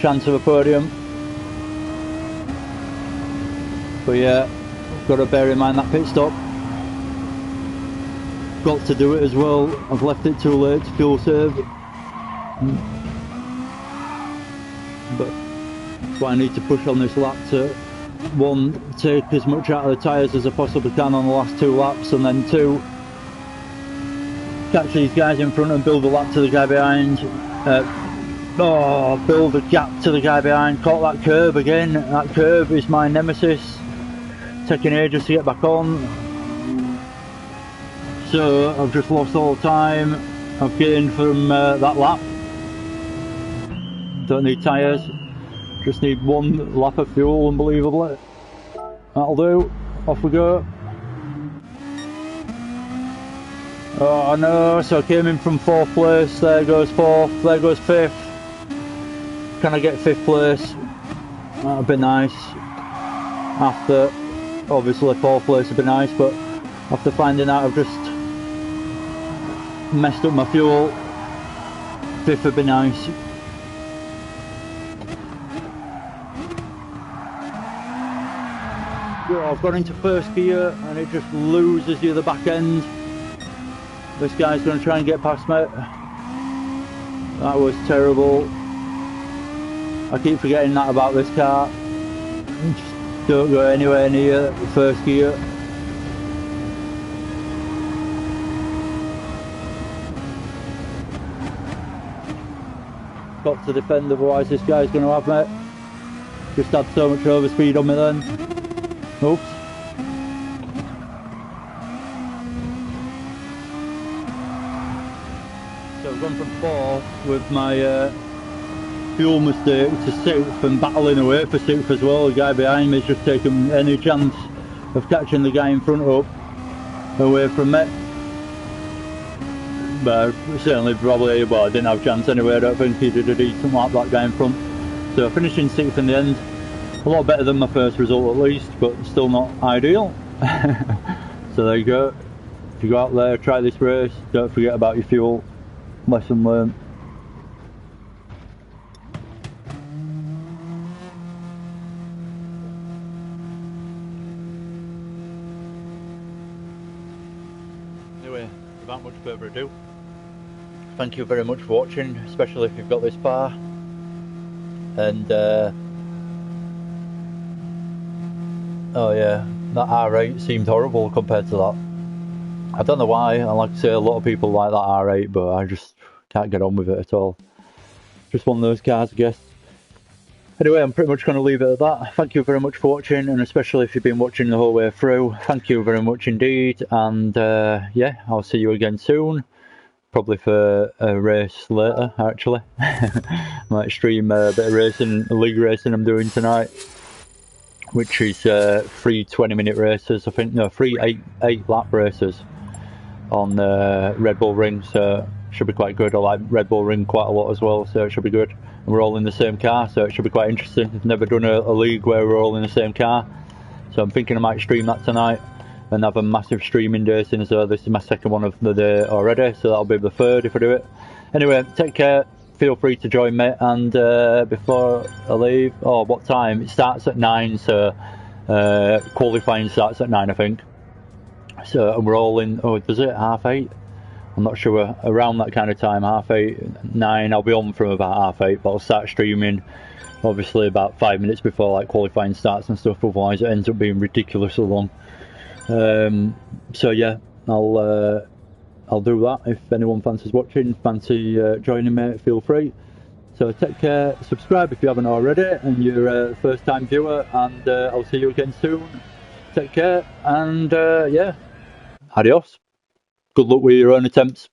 chance of a podium. But yeah, got to bear in mind that pit stop. Got to do it as well. I've left it too late to fuel save. But that's why I need to push on this lap to, one, take as much out of the tyres as I possibly can on the last 2 laps, and then 2, catch these guys in front and build a lap to the guy behind. Build a gap to the guy behind. Caught that curb again. That curb is my nemesis. Taking ages to get back on. So I've just lost all the time I've gained from that lap. Don't need tyres. Just need 1 lap of fuel, unbelievably. That'll do. Off we go. Oh no, so I came in from 4th place, there goes 4th, there goes 5th. Can I get 5th place? That'd be nice. After, obviously 4th place would be nice, but after finding out I've just messed up my fuel, 5th would be nice. I've gone into 1st gear and it just loses you at the back end. This guy's going to try and get past me. That was terrible. I keep forgetting that about this car. Just don't go anywhere near 1st gear. Got to defend, otherwise this guy's going to have me. Just had so much overspeed on me then. Oops. So I've gone from 4th with my fuel mistake to 6th and battling away for 6th as well. The guy behind me is just taking any chance of catching the guy in front up away from me. But certainly probably, well, I didn't have a chance anyway. I don't think he did a decent lap, that guy in front. So finishing 6th in the end. A lot better than my first result at least, but still not ideal. So there you go. If you go out there, try this race, don't forget about your fuel. Lesson learned. Anyway, without much further ado, thank you very much for watching, especially if you've got this far. And oh yeah, that R8 seemed horrible compared to that. I don't know why, and like I say, a lot of people like that R8, but I just can't get on with it at all. Just one of those cars, I guess. Anyway, I'm pretty much going to leave it at that. Thank you very much for watching, and especially if you've been watching the whole way through, thank you very much indeed. And yeah, I'll see you again soon. Probably for a race later, actually. Might stream a bit of racing, league racing I'm doing tonight, which is 3 20-minute races, I think. No, 3 8 lap races on Red Bull Ring, so it should be quite good. I like Red Bull Ring quite a lot as well, so it should be good. And we're all in the same car, so it should be quite interesting. I've never done a league where we're all in the same car, so I'm thinking I might stream that tonight and have a massive streaming day, since this is my 2nd one of the day already, so that'll be the 3rd if I do it. Anyway, take care. Feel free to join me, and before I leave, what time? It starts at 9, so qualifying starts at 9, I think. So we're all in, does it? 8:30? I'm not sure, around that kind of time, 8:30, 9, I'll be on from about 8:30, but I'll start streaming obviously about 5 minutes before like qualifying starts and stuff, otherwise it ends up being ridiculously long. So yeah, I'll do that. If anyone fancies watching, fancy joining me, feel free. So take care, subscribe if you haven't already and you're a first time viewer, and I'll see you again soon. Take care, and yeah, adios. Good luck with your own attempts.